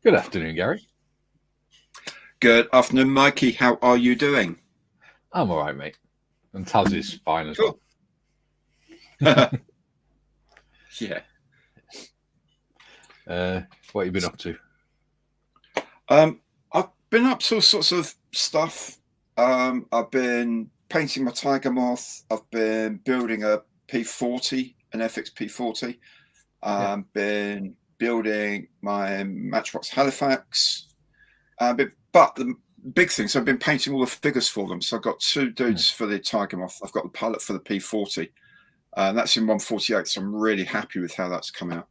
Good afternoon, Gary. Good afternoon, Mikey. How are you doing? I'm all right, mate. And Taz is fine as Cool. well. Yeah. What have you been up to? I've been up to all sorts of stuff. I've been painting my tiger moth. I've been building a P40, an FX P40. Been building my Matchbox Halifax. But the big thing, so I've been painting all the figures for them. So I've got two dudes for the tiger moth. I've got the palette for the P40. And that's in 148. So I'm really happy with how that's come out.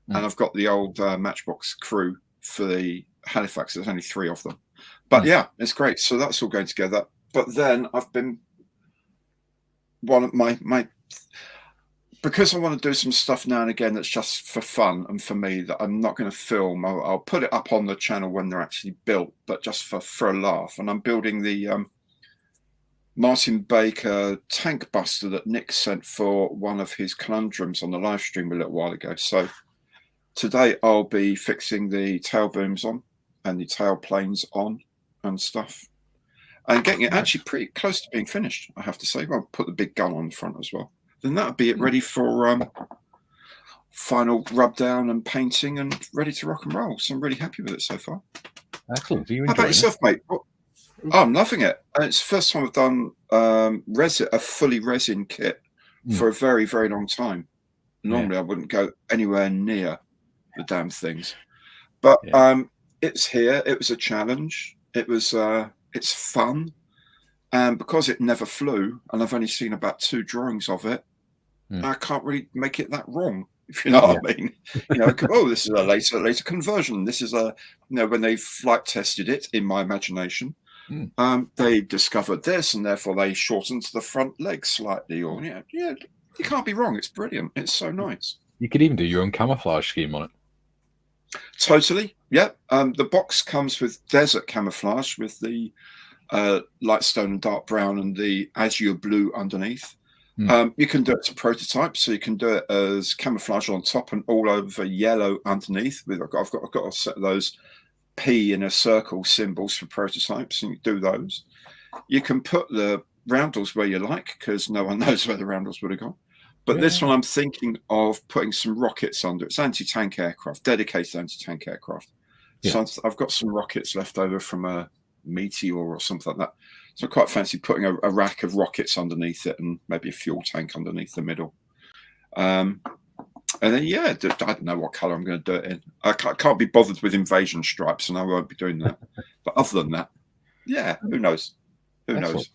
And I've got the old Matchbox crew for the Halifax. There's only 3 of them. But yeah, it's great. So that's all going together. But then I've been one of my because I want to do some stuff now and again that's just for fun and for me that I'm not going to film. I'll put it up on the channel when they're actually built, but just for a laugh. And I'm building the Martin Baker tank buster that Nick sent for one of his conundrums on the live stream a little while ago. So today I'll be fixing the tail booms on and the tail planes on and stuff, and getting it actually pretty close to being finished, I have to say. I'll put the big gun on the front as well. Then that'll be it, ready for final rub down and painting and ready to rock and roll. So I'm really happy with it so far. Excellent. Are you How about yourself, mate? Oh, I'm loving it. It's the first time I've done a fully resin kit for a very, very long time. Normally I wouldn't go anywhere near the damn things. But it's here. It was a challenge. It was it's fun. And because it never flew, and I've only seen about 2 drawings of it, I can't really make it that wrong, if you know what I mean. You know, oh, this is a later conversion. This is a, you know, when they flight tested it in my imagination, they discovered this, and therefore they shortened the front leg slightly. Or you can't be wrong. It's brilliant. It's so nice. You could even do your own camouflage scheme on it. Totally, yeah. The box comes with desert camouflage with the light stone and dark brown and the azure blue underneath. You can do it to prototype, so you can do it as camouflage on top and all over yellow underneath. I've got a set of those P in a circle symbols for prototypes, and you do those. You can put the roundels where you like, because no one knows where the roundels would have gone. But this one, I'm thinking of putting some rockets under. It's anti-tank aircraft, dedicated anti-tank aircraft. So I've got some rockets left over from a meteor or something like that. So I quite fancy putting a rack of rockets underneath it and maybe a fuel tank underneath the middle. And then, I don't know what color I'm going to do it in. I can't be bothered with invasion stripes, and I won't be doing that. But other than that, who knows? Who knows?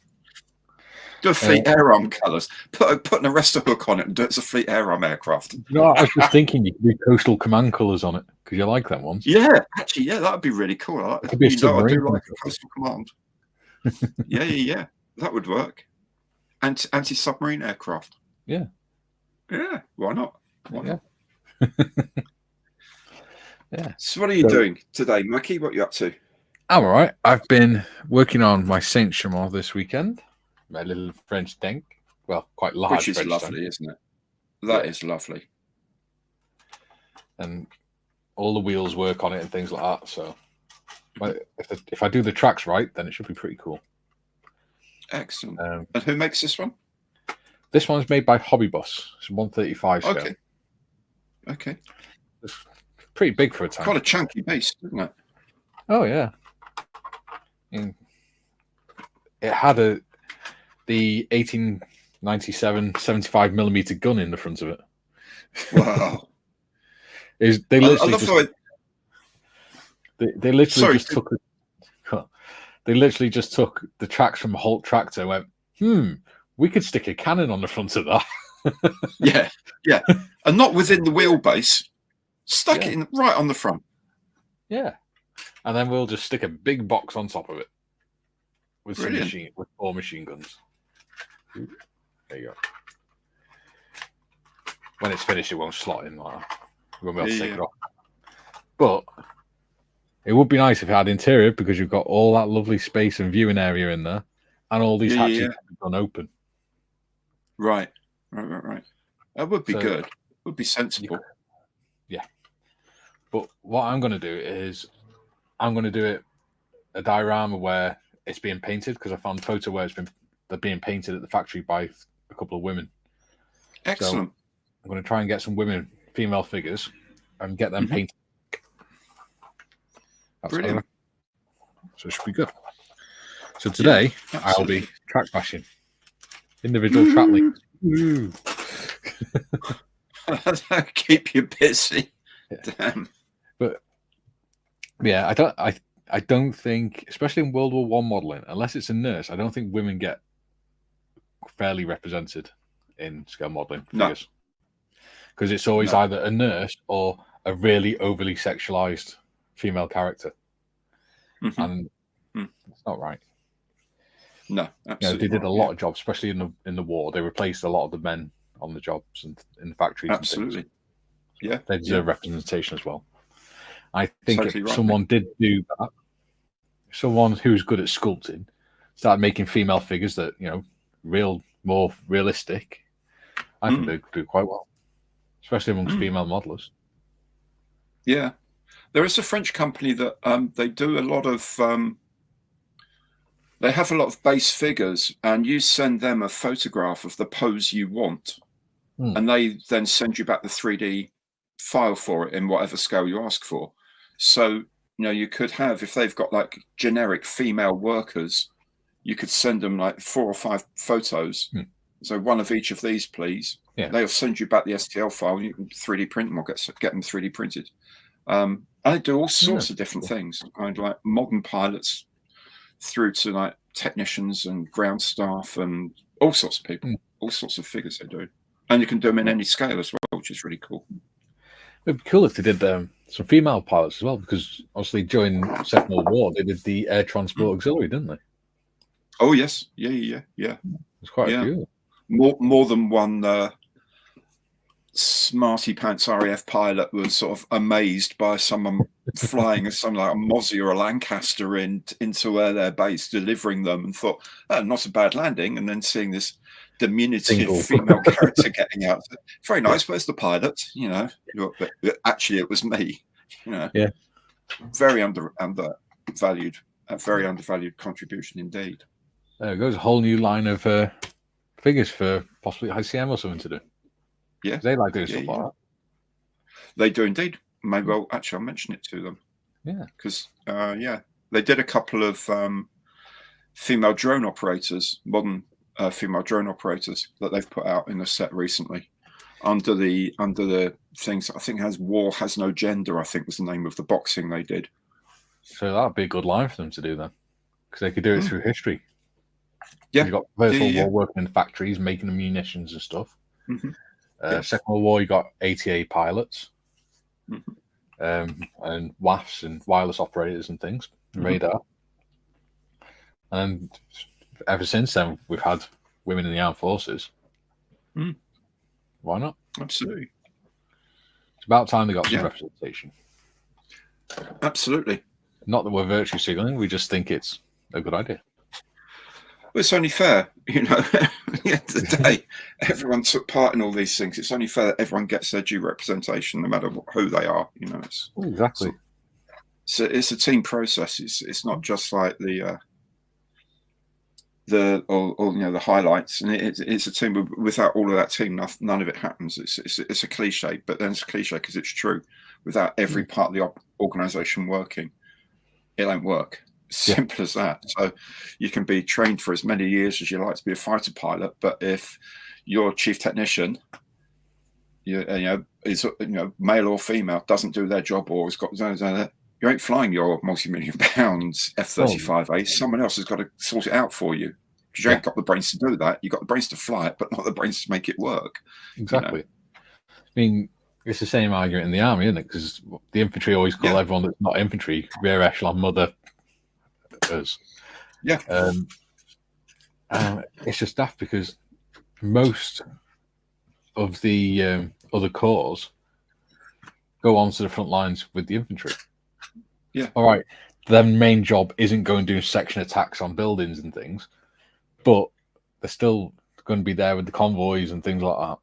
Do a Fleet Air Arm colours. Put an arrestor hook on it and do it as a Fleet Air Arm aircraft. No, I was just thinking you could do Coastal Command colours on it, because you like them ones. Yeah, actually, that would be really cool. I could be a submarine. I do like a Coastal Command. Yeah. That would work. Anti-submarine aircraft. Yeah. Why not? Why not? So what are you doing today, Mikey? What are you up to? I'm all right. I've been working on my Saint Chamond this weekend. My little French tank. Well, quite large. Which is French lovely, tank. Isn't it? That is lovely. And all the wheels work on it and things like that. So if I do the tracks right, then it should be pretty cool. Excellent. And who makes this one? This one's made by Hobby Bus. It's 135 scale. Okay. It's pretty big for a tank. Quite a chunky beast, isn't it? Oh, yeah. It had the 1897 75mm gun in the front of it. Wow. They literally just took the tracks from Holt Tractor and went, we could stick a cannon on the front of that. Yeah. And not within the wheelbase. Stuck it in right on the front. Yeah. And then we'll just stick a big box on top of it with 4 machine guns. There you go. When it's finished, it won't slot in like that. We won't be able to take it off. But it would be nice if it had interior, because you've got all that lovely space and viewing area in there, and all these hatches done open. Right. That would be good. It would be sensible. Yeah. But what I'm going to do is I'm going to do a diorama where it's being painted, because I found a photo where they're being painted at the factory by a couple of women. Excellent. So I'm going to try and get some female figures, and get them painted. Brilliant. So it should be good. So today I'll be track bashing individual track links. Keep you busy. Yeah. Damn. But yeah, I don't think, especially in World War One modeling, unless it's a nurse, I don't think women get fairly represented in scale modeling figures, because it's always either a nurse or a really overly sexualized female character, and it's not right. No, absolutely. They did a lot of jobs, especially in the war. They replaced a lot of the men on the jobs and in the factories. Absolutely. And things. They deserve representation as well. I think if someone did do that, someone who's good at sculpting started making female figures that, more realistic, I think they'd do quite well, especially amongst female modelers. Yeah. There is a French company that they do a lot of they have a lot of base figures, and you send them a photograph of the pose you want, and they then send you back the 3D file for it in whatever scale you ask for. So, you could have, if they've got like generic female workers, you could send them like 4 or 5 photos. So one of each of these, please. Yeah. They'll send you back the STL file. You can 3D print them or get them 3D printed. I do all sorts of different things, kind of like modern pilots through to like technicians and ground staff and all sorts of people, all sorts of figures they do. And you can do them in any scale as well, which is really cool. It'd be cool if they did some female pilots as well, because obviously during the Second World War they did the Air Transport Auxiliary, didn't they? Oh yes, yeah. There's quite a few. More than one smarty pants RAF pilot was sort of amazed by someone flying something like a Mozzie or a Lancaster into where they're based, delivering them, and thought, oh, not a bad landing, and then seeing this diminutive female character getting out. Very nice. Where's the pilot? But actually it was me. Yeah. Very undervalued. A very undervalued contribution indeed. There goes a whole new line of figures for possibly ICM or something to do. Yeah, they like doing stuff like that. They do indeed. Maybe actually I'll mention it to them. Yeah, because they did a couple of female drone operators, modern female drone operators that they've put out in the set recently, under the things. I think War Has No Gender, I think was the name of the boxing they did. So that'd be a good line for them to do then, because they could do it through history. Yeah, you got First World War working in factories making the munitions and stuff. Second World War, you got ATA pilots, and WAFs and wireless operators and things, radar. And ever since then, we've had women in the armed forces. Why not? Absolutely. It's about time they got some representation. Absolutely. Not that we're virtue signaling, we just think it's a good idea. Well, it's only fair, at the end of the day, everyone took part in all these things. It's only fair that everyone gets their due representation, no matter who they are. Exactly. It's a team process. It's not just like the highlights, and it's a team. Without all of that team, none of it happens. It's a cliche, but then it's a cliche because it's true. Without every part of the organization working, it won't work. Simple as that. So you can be trained for as many years as you like to be a fighter pilot, but if your chief technician, is male or female, doesn't do their job, or has got you ain't flying your multi-million-pound F-35A. Someone else has got to sort it out for you, because you ain't got the brains to do that. You've got the brains to fly it, but not the brains to make it work. Exactly. I mean, it's the same argument in the army, isn't it? Because the infantry always call everyone that's not infantry rear echelon mother. It's just daft, because most of the other corps go on to the front lines with the infantry. Yeah. All right. Their main job isn't going to do section attacks on buildings and things, but they're still going to be there with the convoys and things like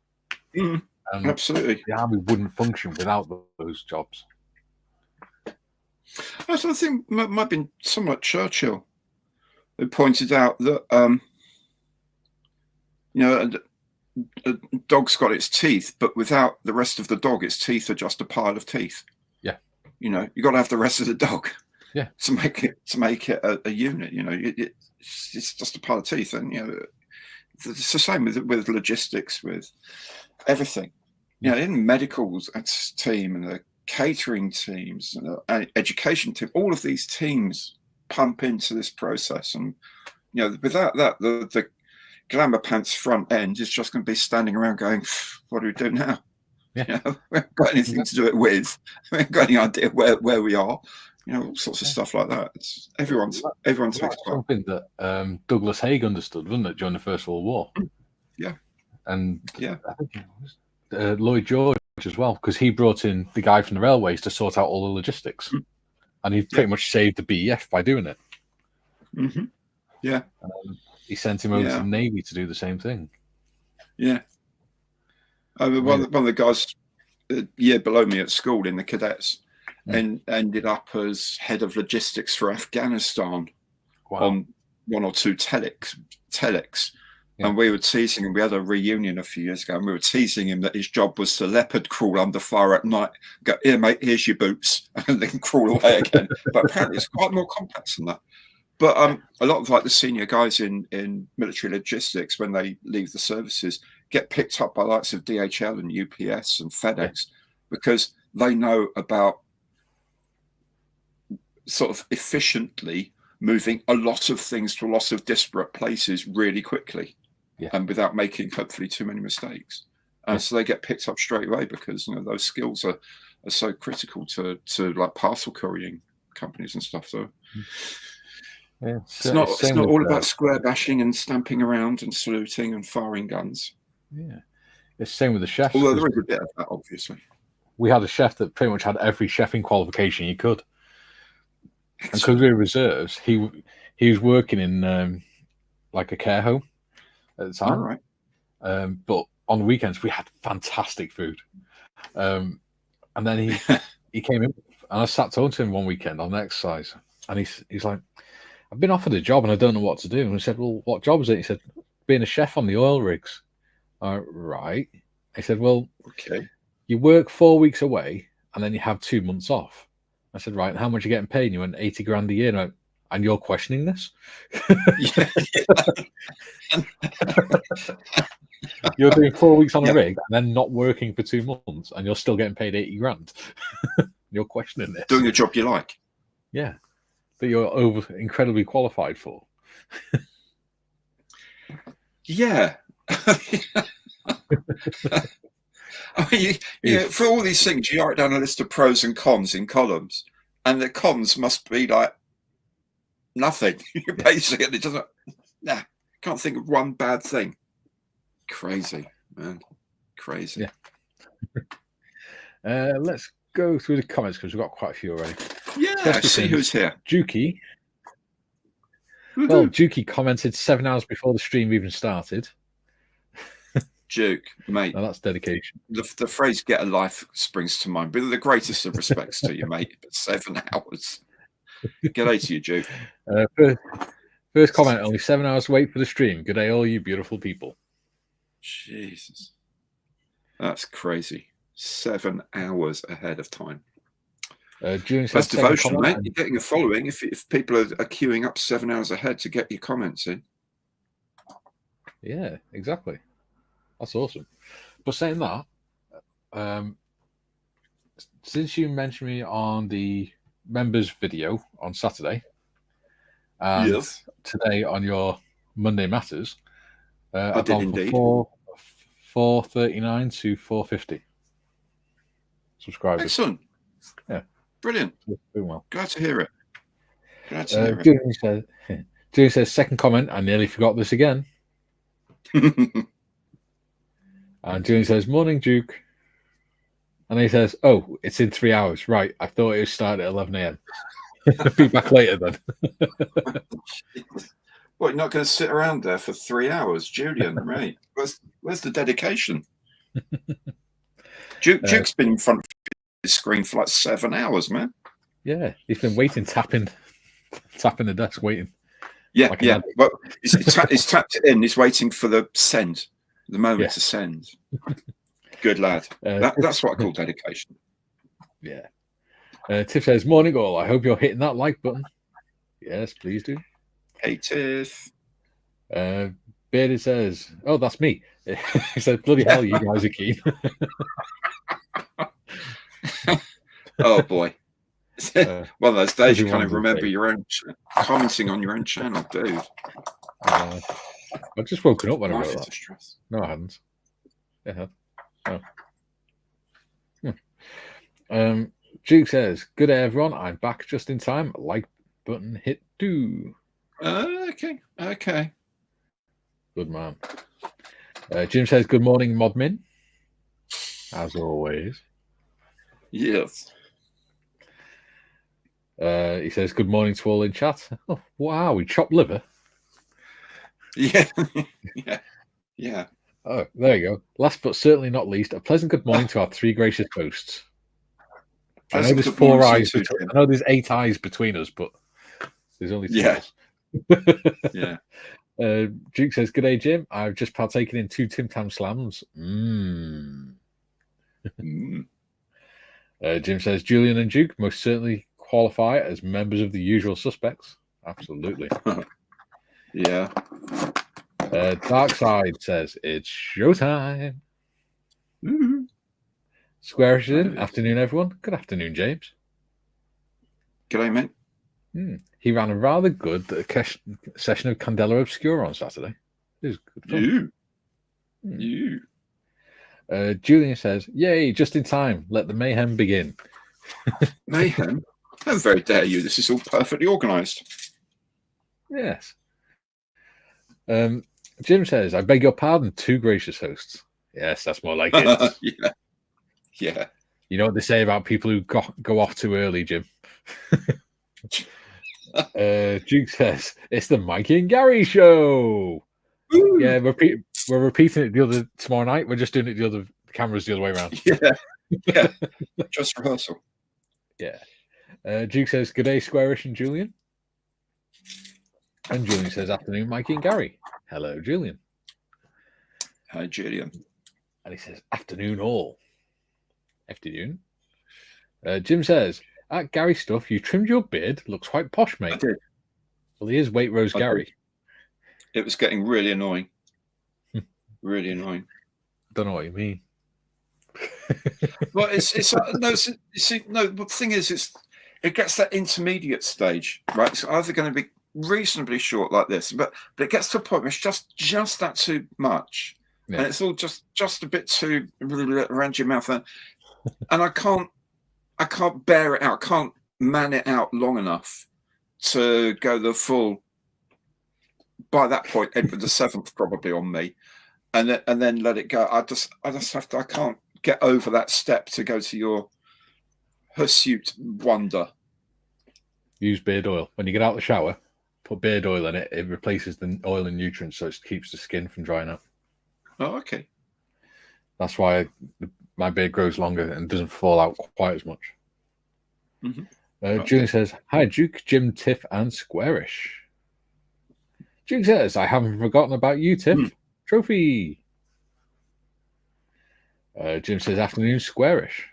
that. Absolutely. The army wouldn't function without those jobs. I think might have been somewhat Churchill who pointed out that a dog's got its teeth, but without the rest of the dog, its teeth are just a pile of teeth. Yeah. You got to have the rest of the dog. Yeah. To make it a unit. It's just a pile of teeth, and it's the same with logistics, with everything. In medicals team and the catering teams and education team, all of these teams pump into this process, and without that, the glamour pants front end is just going to be standing around going, what do we do now? Yeah. We haven't got anything to do it with. We haven't got any idea where we are. All sorts of stuff like that. Everyone takes part. Something that Douglas Haig understood, wasn't it, during the First World War? Yeah. And yeah, I think it was Lloyd George as well, because he brought in the guy from the railways to sort out all the logistics, and he pretty much saved the BEF by doing it. Mm-hmm. Yeah. He sent him over to the Navy to do the same thing. Yeah. One of the guys a year below me at school in the cadets and ended up as head of logistics for Afghanistan on one or two telex. Yeah. And we were teasing him. We had a reunion a few years ago, and we were teasing him that his job was to leopard crawl under fire at night, go, here, mate, here's your boots, and then crawl away again. But apparently it's quite more complex than that. But a lot of the senior guys in military logistics, when they leave the services, get picked up by the likes of DHL and UPS and FedEx because they know about sort of efficiently moving a lot of things to a lot of disparate places really quickly and without making hopefully too many mistakes. So they get picked up straight away because those skills are so critical to like parcel couriering companies and stuff. So it's not all about square bashing and stamping around and saluting and firing guns. Yeah, it's the same with the chefs. Although there is a bit of that, obviously. We had a chef that pretty much had every chefing qualification you could. And because we were reserves, he was working in like a care home at the time. All right. But on the weekends we had fantastic food. And then he came in, and I sat talking to him one weekend on exercise, and he's like, I've been offered a job and I don't know what to do. And I said, well, what job is it? He said, being a chef on the oil rigs. Right. I said, well, okay. You work 4 weeks away and then you have 2 months off. I said, right, and how much are you getting paid? And you went 80 grand a year. And you're questioning this? You're doing 4 weeks on a rig and then not working for 2 months, and you're still getting paid 80 grand. You're questioning this. Doing a job you like. Yeah. That you're incredibly qualified for. Yeah. I mean, for all these things, you write down a list of pros and cons in columns, and the cons must be like nothing. Basically, it doesn't. Nah, can't think of one bad thing. Crazy, man, crazy. Yeah. Let's go through the comments because we've got quite a few already. Yeah, see who's here. Jukey. Well, Jukey commented 7 hours before the stream even started. Duke, mate. Now that's dedication. The phrase "get a life" springs to mind. With the greatest of respects to you, mate. But 7 hours. G'day to you, Duke. First comment: only 7 hours to wait for the stream. Good day, all you beautiful people. Jesus, that's crazy. 7 hours ahead of time. That's devotion, mate. You're getting a following if people are queuing up 7 hours ahead to get your comments in. Yeah, exactly. That's awesome. But saying that, since you mentioned me on the members video on Saturday, and today on your Monday Matters, I've did gone indeed. from 439 to 450 subscribers. Excellent. Yeah. Brilliant. Doing well. Glad to hear it. Glad to hear it. Julie says, second comment, I nearly forgot this again. And Julian says, morning, Duke. And he says, oh, it's in 3 hours. Right. I thought it would start at 11 a.m. Be back later then. Well, you're not going to sit around there for 3 hours, Julian, right? Where's the dedication? Duke's been in front of the screen for like 7 hours, man. Yeah, he's been waiting, tapping the desk, waiting. Yeah, like yeah. Well, he's tapped it in. He's waiting for the send, the moment to send. Good lad. That's what I call dedication. Yeah. Tiff says, "Morning all. I hope you're hitting that like button." Yes, please do. Hey, Tiff. Bearded says, "Oh, that's me." He said, "Bloody hell, you guys are keen." Oh boy. One of those days you kind of remember your own commenting on your own channel, dude. I've just woken up when I wrote that. Stress. No, I haven't. Yeah. Oh. Duke says, "Good day, everyone. I'm back just in time. Like button hit 2. Okay. Good man. Jim says, "Good morning, Modmin." As always. Yes. He says, "Good morning to all in chat." Oh, wow, we chopped liver. Yeah. Yeah. Oh, there you go. Last but certainly not least, a pleasant good morning to our 3 gracious hosts. I know there's 4 eyes. I know there's 8 eyes between us, but there's only 2 of us. Yeah. Duke says, "Good day, Jim. I've just partaken in 2 Tim Tam Slams." Jim says, "Julian and Duke most certainly qualify as members of the usual suspects." Absolutely. Yeah. Dark Side says, "It's showtime." Squarish is in. Afternoon, everyone. Good afternoon, James. G'day, mate. He ran a rather good session of Candela Obscura on Saturday. It was good fun. Julian says, "Yay, just in time. Let the mayhem begin." Mayhem? How very dare you? This is all perfectly organised. Yes. Jim says, "I beg your pardon, 2 gracious hosts." Yes, that's more like it. Yeah. You know what they say about people who go off too early, Jim? Duke says, "It's the Mikey and Gary show." Ooh. Yeah, we're repeating it tomorrow night. We're just doing it the cameras the other way around. Yeah. Just rehearsal. Yeah. Duke says, "Good day, Squarish and Julian." And Julian says, "Afternoon, Mikey and Gary." Hello, Julian. Hi, Julian. And he says, "Afternoon all." Afternoon. Jim says, "At Gary stuff, you trimmed your beard. Looks quite posh, mate." I did. Well, he is Weight Rose Gary. It was getting really annoying. Really annoying. Don't know what you mean. Well, it's no. But the thing is, it gets that intermediate stage, right? It's either going to be reasonably short like this, but it gets to a point where it's just that too much, and it's all just a bit too around your mouth, and I can't bear it out. I can't man it out long enough to go the full. By that point, Edward VII probably on me, and then let it go. I just have to. I can't get over that step to go to your hirsute wonder. Use beard oil when you get out of the shower. Put beard oil in it. It replaces the oil and nutrients, so it keeps the skin from drying up. Oh, okay. That's why my beard grows longer and doesn't fall out quite as much. Julian says, "Hi, Duke, Jim, Tiff, and Squarish." Duke says, "I haven't forgotten about you, Tiff. Trophy." Jim says, "Afternoon, Squarish."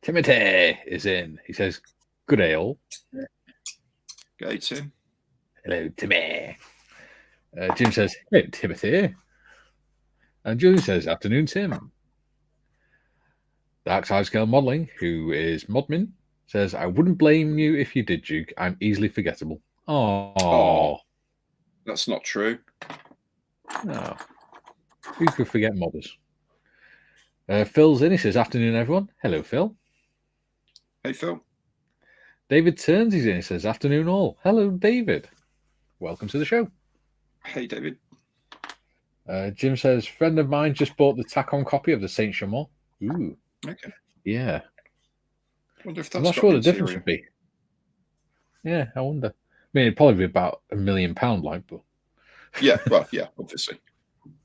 Timothy is in. He says, "Good day, all." Go, Tim. Hello, Timmy. Jim says, "Hey, Timothy." And Julian says, "Afternoon, Tim." Dark Side Scale Modeling, who is Modmin, says, "I wouldn't blame you if you did, Duke. I'm easily forgettable." Oh, that's not true. No. Who could forget modders? Phil's in. He says, "Afternoon, everyone." Hello, Phil. Hey, Phil. David turns. He's in. He says, "Afternoon, all." Hello, David. Welcome to the show. Hey, David. Jim says, "Friend of mine just bought the tack-on copy of the Saint Chamond." Ooh. Okay. Yeah. Wonder if that's I'm not sure what the difference would be. Yeah, I wonder. I mean, it'd probably be about £1 million, like, but yeah, well, yeah, obviously.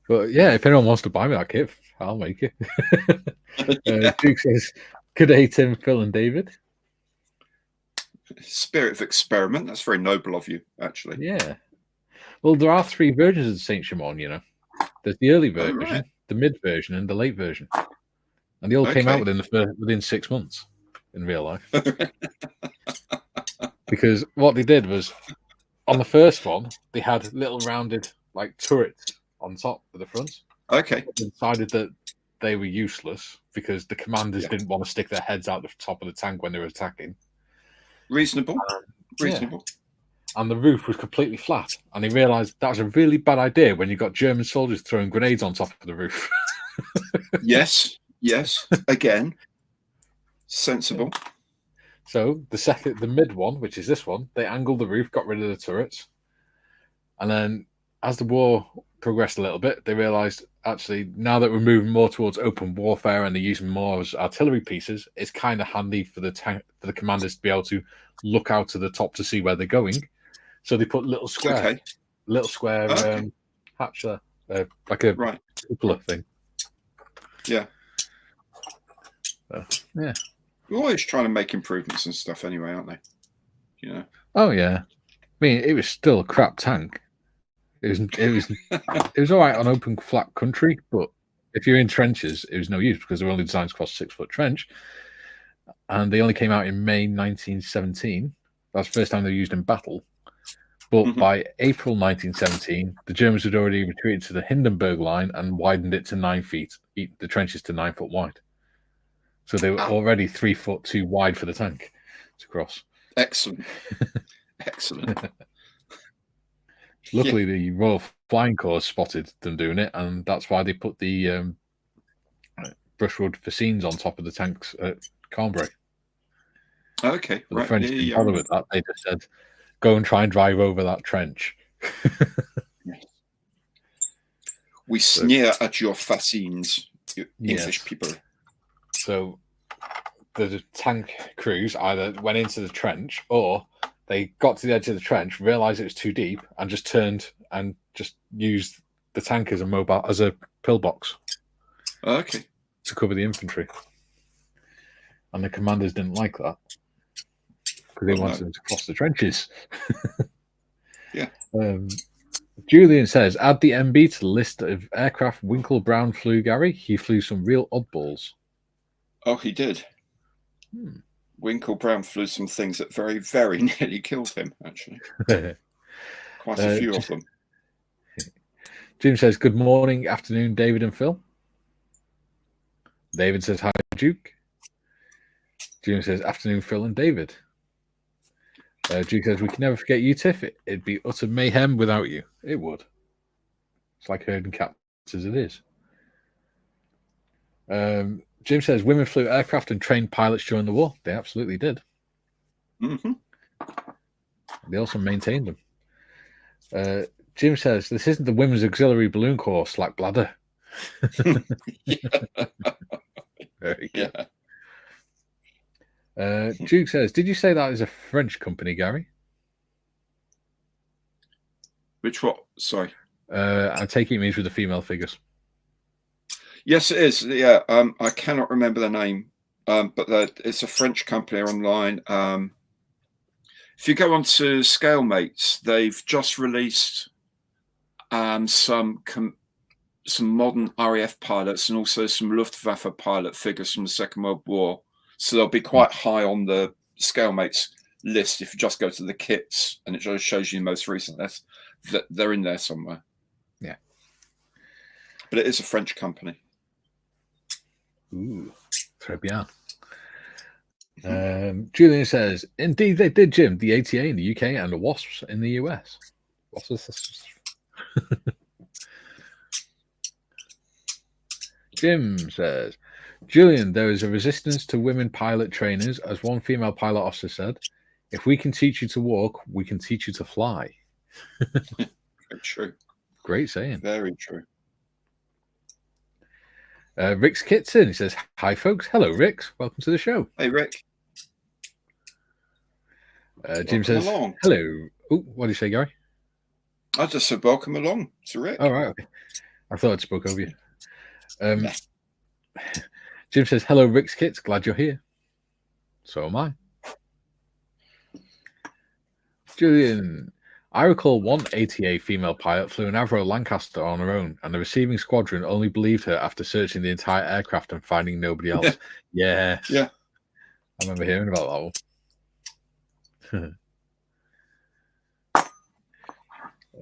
But yeah, if anyone wants to buy me that kit, I'll make it. Duke says, "Good day, Tim, Phil, and David." Spirit of experiment. That's very noble of you, actually. Yeah. Well, there are 3 versions of Saint Shimon. There's the early version, right. the mid version, and the late version, and they all came out within 6 months in real life. Because what they did was, on the first one, they had little rounded turrets on top of the front. Okay. They decided that they were useless because the commanders didn't want to stick their heads out the top of the tank when they were attacking. Reasonable. Reasonable. Yeah. And the roof was completely flat. And he realised that was a really bad idea when you got German soldiers throwing grenades on top of the roof. Yes. Again, sensible. So the mid one, which is this one, they angled the roof, got rid of the turrets. And then as the war progressed a little bit, they realised, actually, now that we're moving more towards open warfare and they're using more as artillery pieces, it's kind of handy for the commanders to be able to look out to the top to see where they're going. So they put little square hatch there, like a cupola thing. Yeah. Yeah. We're always trying to make improvements and stuff anyway, aren't they? Oh yeah. I mean, it was still a crap tank. It was all right on open flat country, but if you're in trenches, it was no use because they were only designed to cross a 6-foot trench, and they only came out in May 1917. That's the first time they were used in battle. But by April 1917, the Germans had already retreated to the Hindenburg line and widened it to 9 feet, the trenches to 9 foot wide. So they were already 3 foot too wide for the tank to cross. Excellent. Excellent. Luckily, the Royal Flying Corps spotted them doing it, and that's why they put the brushwood fascines on top of the tanks at Cambrai. Okay, but the French didn't bother with that. They just said, "Go and try and drive over that trench." We sneer at your fascines, you English people. So the tank crews either went into the trench or they got to the edge of the trench, realized it was too deep, and just turned and just used the tank as a pillbox. Okay. To cover the infantry. And the commanders didn't like that because they wanted them to cross the trenches. Yeah. Julian says, add the MB to the list of aircraft Winkle Brown flew, Gary. He flew some real oddballs. Oh, he did. Winkle Brown flew some things that very, very nearly killed him, actually. Quite a few of them. Jim says, good morning, afternoon, David and Phil. David says, hi, Duke. Jim says, afternoon, Phil and David. Duke says, we can never forget you, Tiff. It'd be utter mayhem without you. It would. It's like herding cats as it is. Jim says, women flew aircraft and trained pilots during the war. They absolutely did. Mm-hmm. They also maintained them. Jim says, this isn't the Women's Auxiliary Balloon Corps, slack bladder. Very good. Yeah. Duke says, did you say that is a French company, Gary? Which what? Sorry. I take it means with the female figures. Yes, it is. Yeah. I cannot remember the name, but it's a French company online. If you go on to ScaleMates, they've just released some modern RAF pilots and also some Luftwaffe pilot figures from the Second World War. So they'll be quite high on the ScaleMates list if you just go to the kits, and it just shows you the most recent list. That they're in there somewhere. Yeah. But it is a French company. Ooh, très bien. Julian says, indeed they did, Jim. The ATA in the UK and the WASPs in the US. What's this? Jim says, Julian, there is a resistance to women pilot trainers, as one female pilot officer said. If we can teach you to walk, we can teach you to fly. Very true. Great saying. Very true. Rick's Kitson, he says, hi folks. Hello, Ricks. Welcome to the show. Hey, Rick. Jim says, along. Hello. Oh, what did you say, Gary? I just said welcome along to Rick. Oh, right. Okay. I thought I spoke over you. Jim says, hello, Rick's Kits. Glad you're here. So am I. Julian, I recall one ATA female pilot flew an Avro Lancaster on her own, and the receiving squadron only believed her after searching the entire aircraft and finding nobody else. Yes. Yeah. I remember hearing about that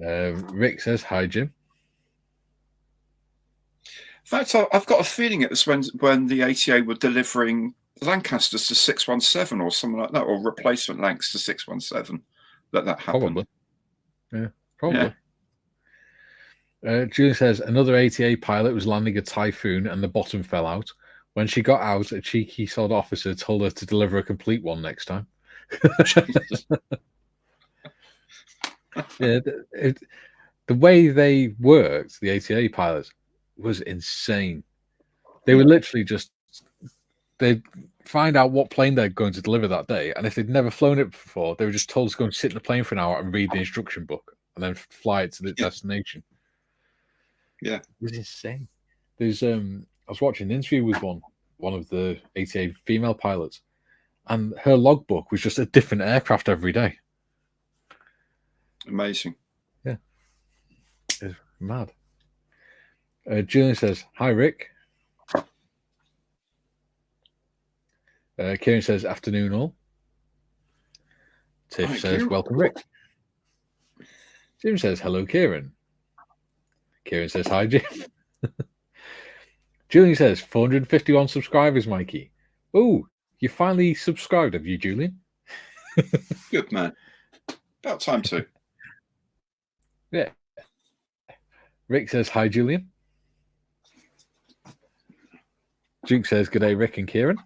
one. Rick says, hi, Jim. In fact, I've got a feeling it was when the ATA were delivering Lancasters to 617 or something like that, or replacement Lancs to 617, that happened. Probably. Yeah, probably. Yeah. Julian says, another ATA pilot was landing a Typhoon and the bottom fell out. When she got out, a cheeky sod officer told her to deliver a complete one next time. Yeah, the way they worked, the ATA pilots, was insane. They were literally just, they'd find out what plane they're going to deliver that day, and if they'd never flown it before, they were just told to go and sit in the plane for an hour and read the instruction book and then fly it to the destination. Yeah, it was insane. There's I was watching an interview with one of the ATA female pilots, and her logbook was just a different aircraft every day. Amazing. Yeah, it's mad. Julian says, hi, Rick. Kieran says, afternoon all. Tiff says, Kieran. Welcome, Rick. Jim says, hello, Kieran. Kieran says, hi, Jim. Julian says, 451 subscribers, Mikey. Oh, you finally subscribed, have you, Julian? Good man. About time too. Yeah. Rick says, hi, Julian. Duke says, good day, Rick and Kieran.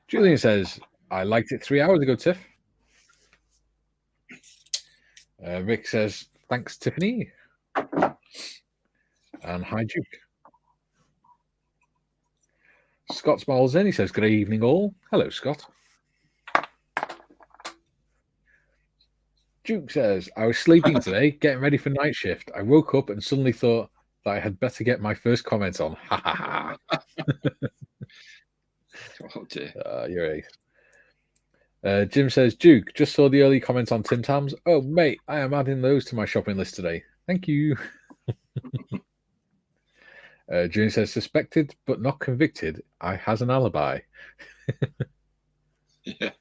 Julian says, I liked it 3 hours ago, Tiff. Rick says, thanks, Tiffany. And hi, Duke. Scott smiles in. He says, good evening, all. Hello, Scott. Duke says, I was sleeping today, getting ready for night shift. I woke up and suddenly thought that I had better get my first comment on. Ha ha ha. Oh, dear. You're ace. Jim says, Duke, just saw the early comments on Tim Tams. Oh, mate, I am adding those to my shopping list today. Thank you. Jim says, suspected but not convicted. I has an alibi. Yeah.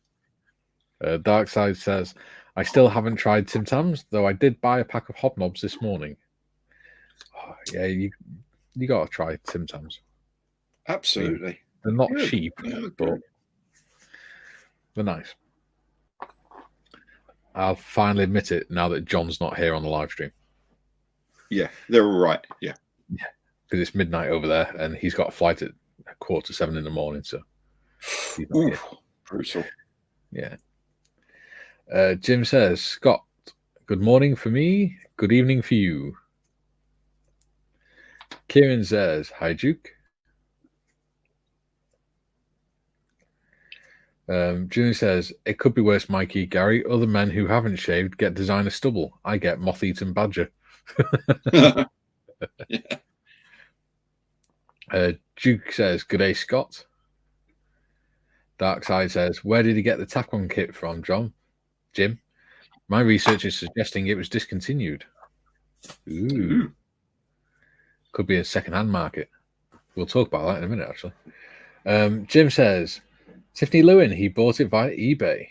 Darkside says, I still haven't tried Tim Tams, though I did buy a pack of hobnobs this morning. Oh, yeah, you got to try Tim Tams. Absolutely. They're not cheap, but they're nice. I'll finally admit it now that John's not here on the live stream. Yeah, they're all right. Yeah. Yeah, because it's midnight over there, and he's got a flight at 6:45 in the morning, so he's not here. Brutal. Yeah. Jim says, Scott, good morning for me, good evening for you. Kieran says, hi, Duke. Julian says, it could be worse, Mikey. Gary, other men who haven't shaved get designer stubble. I get moth-eaten badger. Yeah. Duke says, good day, Scott. Darkside says, where did he get the Tacon kit from, Jim? My research is suggesting it was discontinued. Ooh. Could be a second-hand market. We'll talk about that in a minute, actually. Jim says, Tiffany Lewin, he bought it via eBay.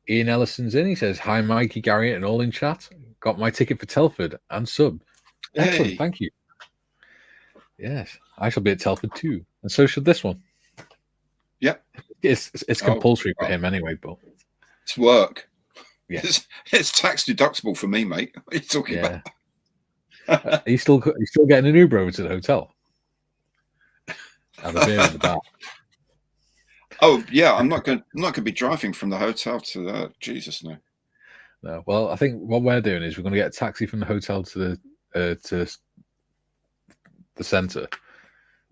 Ian Ellison's in. He says, hi, Mikey, Gary, and all in chat. Got my ticket for Telford and sub. Excellent, thank you. Yes, I shall be at Telford too. And so should this one. Yep. It's compulsory for him anyway, but it's work. Yeah. It's tax deductible for me, mate. What are you talking about? He's still getting an Uber over to the hotel. Have a beer in the bar. Oh yeah, I'm not going to be driving from the hotel to Jesus, no. No. Well, I think what we're doing is we're going to get a taxi from the hotel to the centre,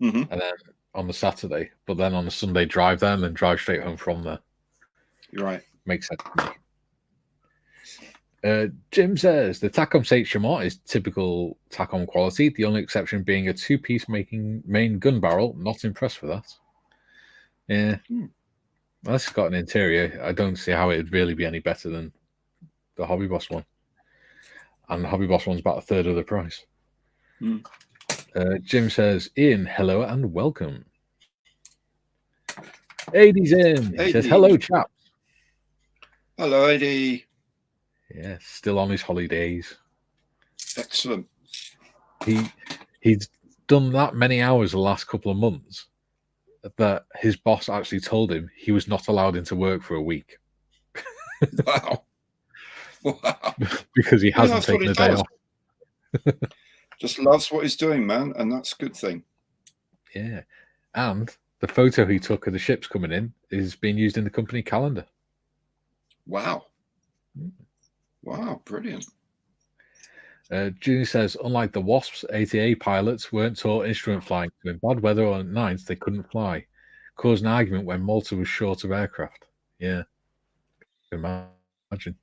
and then on the Saturday, but then on the Sunday drive there and then drive straight home from there. You're right. Makes sense to Jim says the Tacom State Chamot is typical Tacom quality, the only exception being a two-piece main gun barrel. Not impressed with that. Yeah. Well, it's got an interior. I don't see how it'd really be any better than the Hobby Boss one. And the Hobby Boss one's about a third of the price. Jim says, Ian, hello and welcome. AD's in. He says, hello, chaps. Hello, AD. Yeah, still on his holidays. Excellent. He's done that many hours the last couple of months that his boss actually told him he was not allowed into work for a week. Wow. Because he hasn't taken a day off. Just loves what he's doing, man, and that's a good thing. Yeah. And the photo he took of the ships coming in is being used in the company calendar. Wow. Wow, brilliant. Junior says, unlike the Wasps, ATA pilots weren't taught instrument flying, so in bad weather or at nights they couldn't fly. Caused an argument when Malta was short of aircraft. Yeah. Imagine.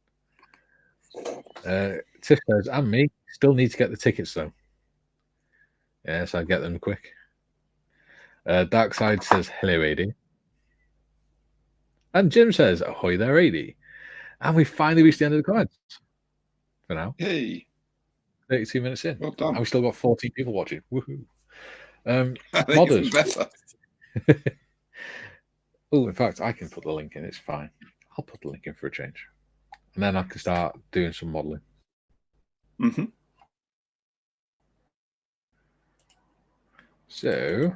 Tiff says, and me, still need to get the tickets though. Yes, I'd get them quick. Darkside says, hello, AD. And Jim says, ahoy there, AD. And we finally reached the end of the comments for now. Hey. 32 minutes in. Well done. And we still got 14 people watching. Woohoo. Even better. Oh, in fact, I can put the link in. It's fine. I'll put the link in for a change. And then I can start doing some modeling. So,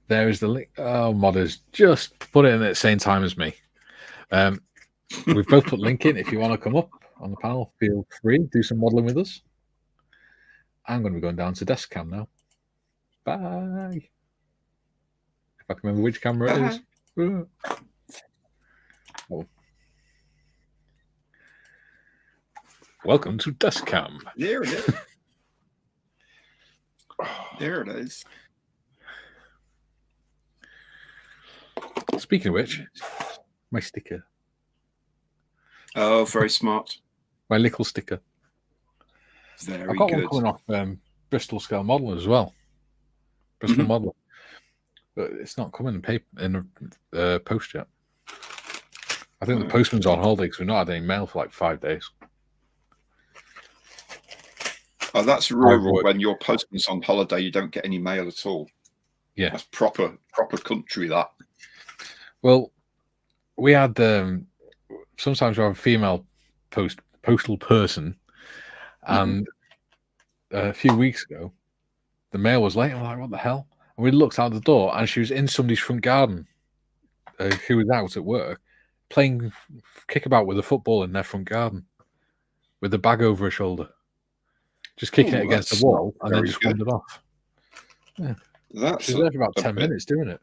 there is the link. Oh, modders, just put it in at the same time as me. We've both put the link in. If you want to come up on the panel, feel free. Do some modeling with us. I'm going to be going down to desk cam now. Bye. If I can remember which camera it is. Oh. Welcome to desk cam. There it is. There it is. Speaking of which, my sticker. Oh, very smart. My little sticker. Very I've got good. one coming off Bristol Scale Modeler as well. Bristol Modeler. But it's not coming in paper in post yet. I think the postman's on holiday because we've not had any mail for like 5 days. Oh, that's rural. When your postman's on holiday, you don't get any mail at all. Yeah. That's proper country, that. Well, we had sometimes we have a female postal person, and a few weeks ago, the mail was late. I'm like, what the hell? And we looked out the door, and she was in somebody's front garden who was out at work playing kickabout with a football in their front garden with the bag over her shoulder, just kicking it against the wall, and then just wandered off. Yeah. She was there for about 10 minutes doing it.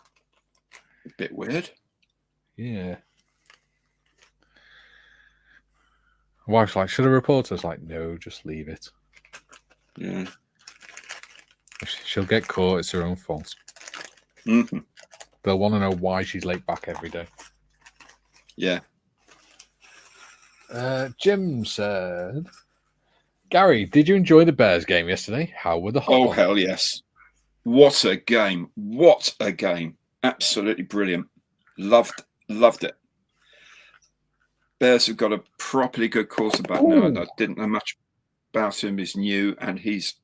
A bit weird. Yeah. My wife's like, should I report her? I was like, no, just leave it. Yeah. She'll get caught. It's her own fault. They'll want to know why she's late back every day. Yeah. Jim said, Gary, did you enjoy the Bears game yesterday? How were the hot dogs? Hell yes. What a game. What a game. Absolutely brilliant. Loved it. Bears have got a properly good quarterback now. I didn't know much about him. He's new and he's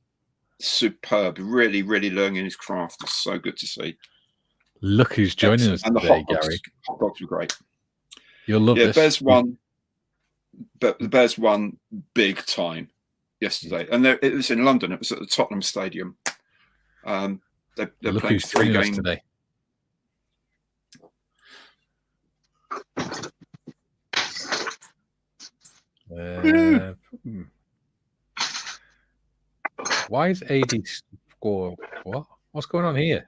superb. Really, really learning his craft. It's so good to see. Look who's joining us today, Gary. Hot dogs were great. You'll love this. Bears won, but the Bears won big time yesterday. And it was in London. It was at the Tottenham Stadium. They're playing 3 games today. Why is AD score? What's going on here?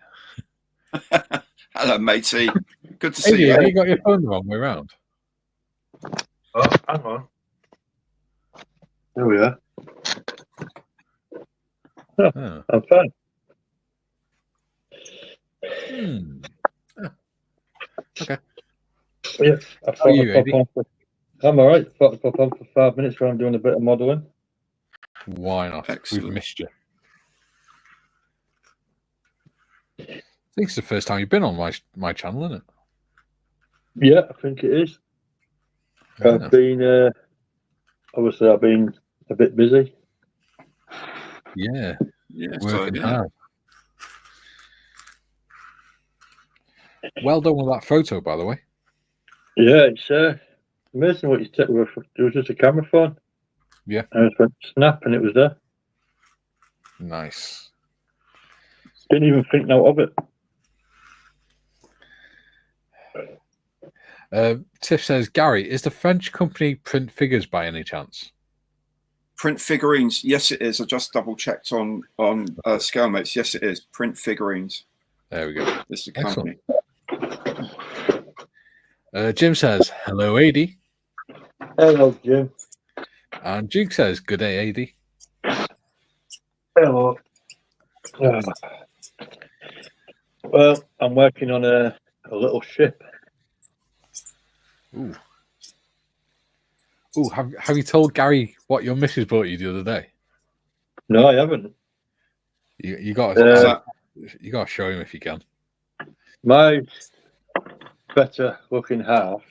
Hello, matey. Good to AD, see you. Have you got your phone the wrong way around? Oh, hang on. There we are. Oh, I'm fine. Okay. Yeah, I How are you, Eddie? I'm all right. Thought I'd pop on for 5 minutes while I'm doing a bit of modelling. Why not? Excellent. We've missed you. I think it's the first time you've been on my channel, isn't it? Yeah, I think it is. Yeah. I've been, obviously, I've been a bit busy. Yeah. Yeah. Working hard. Well done with that photo, by the way. Yeah, it's amazing what you took. It was just a camera phone. Yeah. And I just went snap and it was there. Nice. Didn't even think out of it. Tiff says, Gary, is the French company Print Figures by any chance? Print Figurines. Yes, it is. I just double checked on Scalemates. Yes, it is. Print Figurines. There we go. This is the company. Jim says, hello, AD. Hello, Jim. And Duke says, good day, AD. Hello. Well, I'm working on a little ship. Ooh. Ooh, have you told Gary what your missus bought you the other day? No, I haven't. You got to show him if you can. My better looking half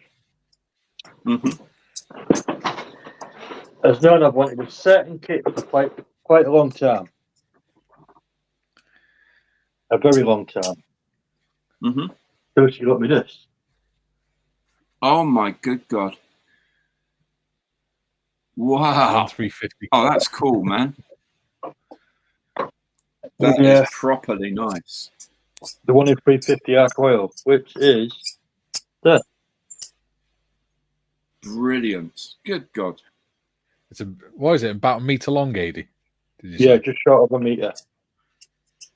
has known I've wanted a certain kit for quite a long time. A very long time. So she got me this. Oh my good God. Wow. 350. Oh, that's cool, man. That is properly nice. The one in 350 arc oil, which is there. Brilliant. Good God. What is it? About a meter long, AD? Did you Yeah, say? just short of a meter.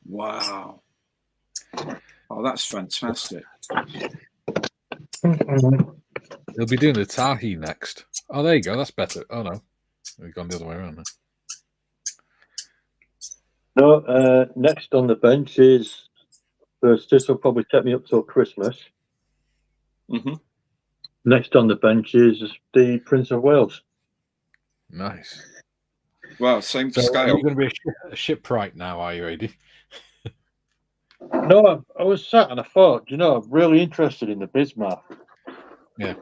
Wow. Oh, that's fantastic. They'll be doing the Tahi next. Oh, there you go. That's better. Oh, no. We've gone the other way around now. No, next on the bench is, this will probably take me up till Christmas. Next on the bench is the Prince of Wales. Nice. Wow, same scale. Are you going to be a shipwright now, are you, AD? No, I was sat and I thought, I'm really interested in the Bismarck. Yeah.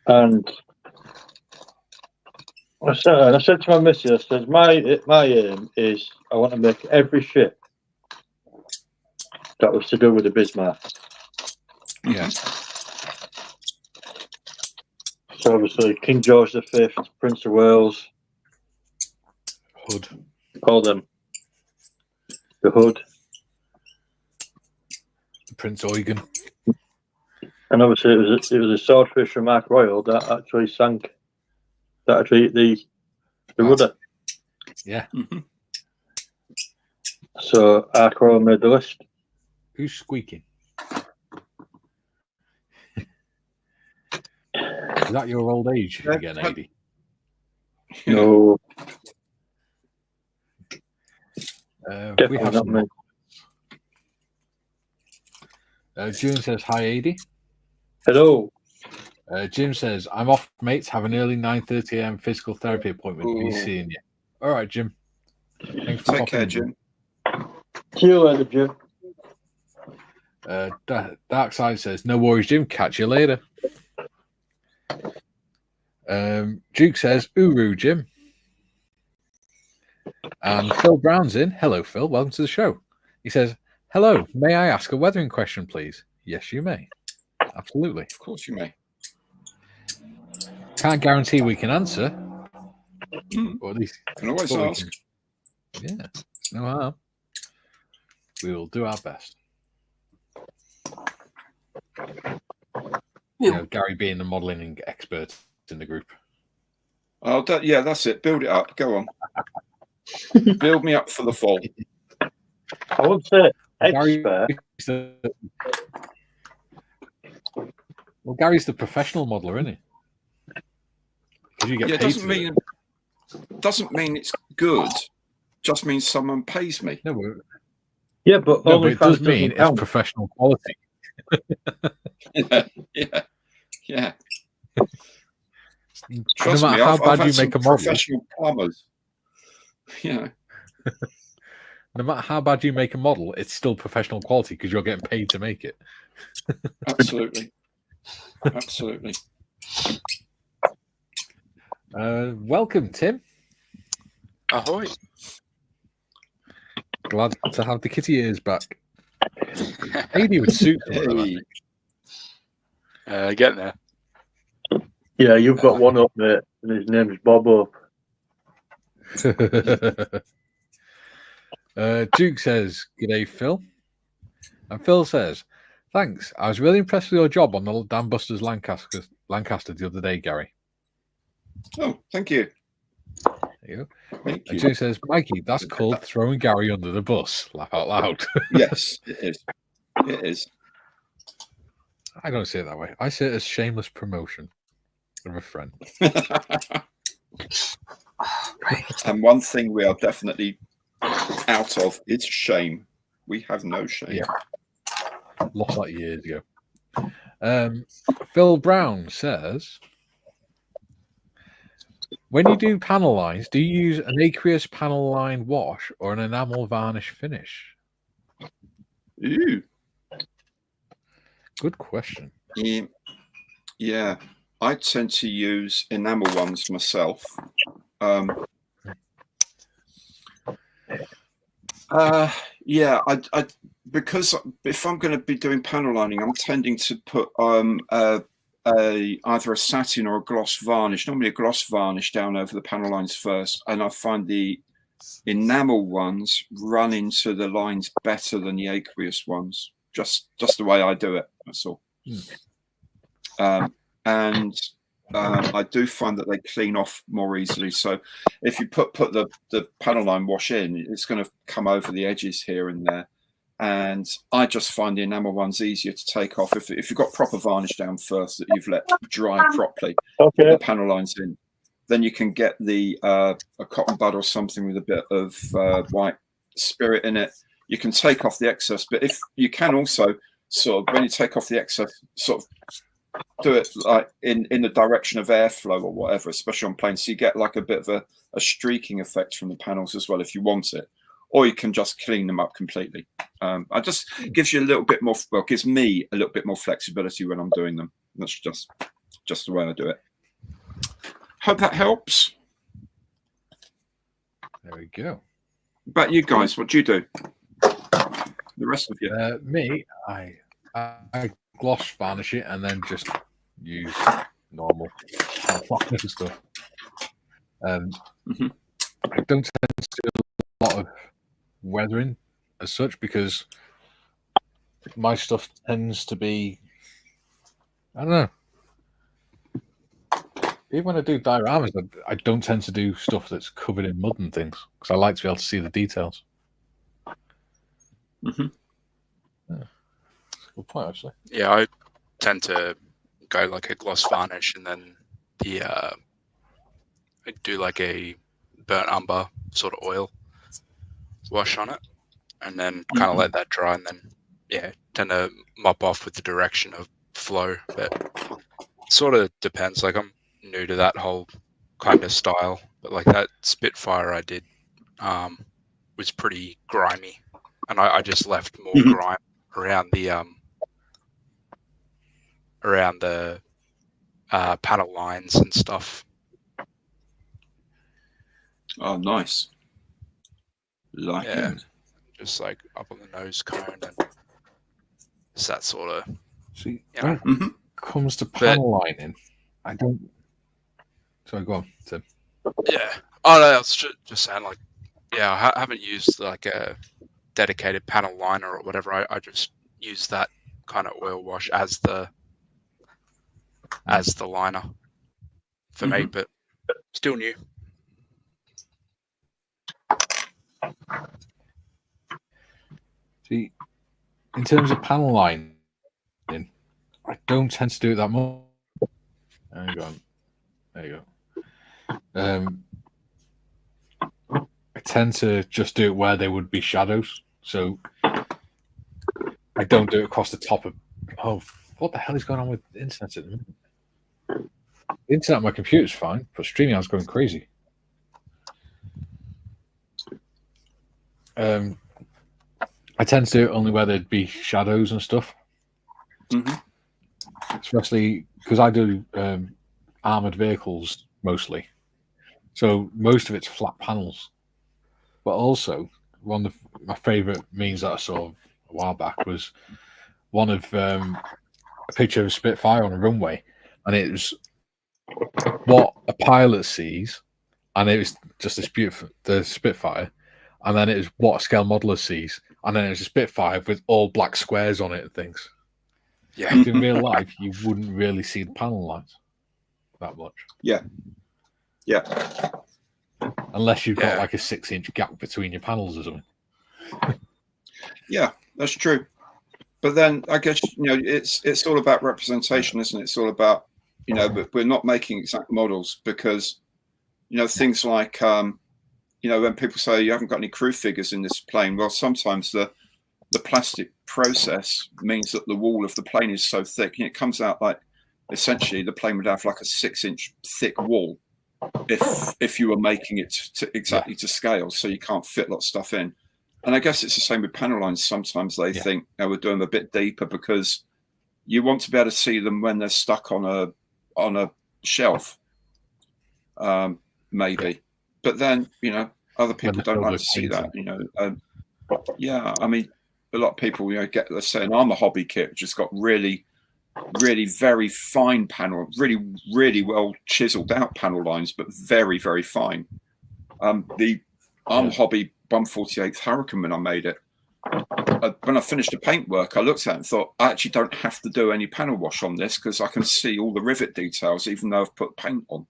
And I said to my missus, I said, my aim is I want to make every ship that was to do with the Bismarck. Yeah. So obviously King George V, Prince of Wales, Hood. all them. The Hood. Prince Eugen. And obviously it was a swordfish from Ark Royal that actually sank. That actually hit the rudder. Yeah. So Ark Royal made the list. Who's squeaking? Is that your old age again, AD? No. We have some. June says, hi, AD. Hello. Jim says, I'm off, mates. Have an early 9:30 a.m. physical therapy appointment. Be seeing you. All right, Jim. Thanks for Take care, Jim. See you later, Jim. Dark Side says, no worries, Jim. Catch you later. Duke says, Uru, Jim. And Phil Brown's in. Hello, Phil. Welcome to the show. He says, hello. May I ask a weathering question, please? Yes, you may. Absolutely. Of course you may. Can't guarantee we can answer. Or at least can always ask. Yeah, no harm. We will do our best. Gary being the modelling expert in the group. Oh, that's it. Build it up. Go on. Build me up for the fall. I would say expert. Well, Gary's the professional modeler, isn't he? Because you get paid. Doesn't mean it's good. Just means someone pays me. Yeah, but it does mean it's professional quality. Yeah. No Trust matter me, how I've bad had you some make a model, professional plumbers. Yeah. no matter how bad you make a model, it's still professional quality because you're getting paid to make it. Absolutely. Absolutely. Welcome, Tim. Ahoy. Glad to have the kitty ears back. How you doing with suits? Hey. Getting there. Yeah, you've got one up, mate, and his name's Bob Up. Duke says, "G'day, Phil." And Phil says, "Thanks. I was really impressed with your job on the Dan Busters Lancaster the other day, Gary." Oh, thank you. There you go. Thank And you. Duke says, "Mikey, that's called throwing Gary under the bus." Laugh out loud. Yes, it is. It is. I don't see it that way. I see it as shameless promotion of a friend. And one thing we are definitely out of is shame. We have no shame. Yeah. Lost that years ago. Phil Brown says, when you do panel lines, do you use an aqueous panel line wash or an enamel varnish finish? Ooh. Good question. Yeah. I tend to use enamel ones myself. Yeah, I because if I'm going to be doing panel lining, I'm tending to put either a satin or a gloss varnish, normally a gloss varnish down over the panel lines first, and I find the enamel ones run into the lines better than the aqueous ones. Just the way I do it. That's all. And I do find that they clean off more easily. So if you put the panel line wash in, it's going to come over the edges here and there. And I just find the enamel ones easier to take off. If you've got proper varnish down first that you've let dry properly, put the panel lines in, then you can get the a cotton bud or something with a bit of white spirit in it. You can take off the excess, but if you can also sort of, when you take off the excess, sort of do it like in the direction of airflow or whatever, especially on planes, so you get like a bit of a streaking effect from the panels as well if you want it, or you can just clean them up completely. I just gives you a little bit more, well, gives me a little bit more flexibility when I'm doing them. That's just the way I do it. Hope that helps. There we go. But you guys, what do you do? The rest of you? Me, I gloss varnish it and then just use normal stuff. I don't tend to do a lot of weathering as such because my stuff tends to be, I don't know. Even when I do dioramas, I don't tend to do stuff that's covered in mud and things because I like to be able to see the details. Yeah. That's a good point, actually. Yeah, I tend to go like a gloss varnish and then I do like a burnt umber sort of oil wash on it and then kind of let that dry and then tend to mop off with the direction of flow. But it sort of depends. Like I'm new to that whole kind of style, but like that Spitfire I did was pretty grimy, and I just left more grime around the panel lines and stuff. Oh, nice. Like it. Just like up on the nose cone and it's that sort of. See, when it comes to panel lining, I don't. Sorry, go on, Tim. Yeah. Oh no, I was just saying, like, I haven't used like a dedicated panel liner or whatever. I just use that kind of oil wash as the liner for me, but still new. See, in terms of panel lining, I don't tend to do it that much. Hang on. There you go. I tend to just do it where there would be shadows. So I don't do it across the top of Oh, what the hell is going on with the internet at the minute? The internet on my computer's fine, but StreamYard's going crazy. I tend to do it only where there'd be shadows and stuff. Especially because I do armored vehicles mostly. So most of it's flat panels. But also, one of my favourite memes that I saw a while back was one of a picture of a Spitfire on a runway, and it was what a pilot sees, and it was just this beautiful the Spitfire, and then it was what a scale modeler sees, and then it was a Spitfire with all black squares on it and things. Yeah. In real life, you wouldn't really see the panel lines that much. Yeah. Unless you've got like a 6-inch gap between your panels or something. Yeah, that's true. But then I guess it's all about representation, isn't it? It's all about but we're not making exact models because things like when people say you haven't got any crew figures in this plane, well, sometimes the plastic process means that the wall of the plane is so thick, it comes out like essentially the plane would have like a 6-inch thick wall if you were making it exactly to scale, so you can't fit a lot of stuff in. And I guess it's the same with panel lines. Sometimes they think we're doing them a bit deeper because you want to be able to see them when they're stuck on a shelf, maybe. But then other people don't like to see that. I mean, a lot of people get, let's say, an armor hobby kit which has got really very fine panel, really well chiseled out panel lines, but very, very fine. The armor hobby 148th Hurricane, when I made it, when I finished the paintwork, I looked at it and thought, I actually don't have to do any panel wash on this because I can see all the rivet details, even though I've put paint on.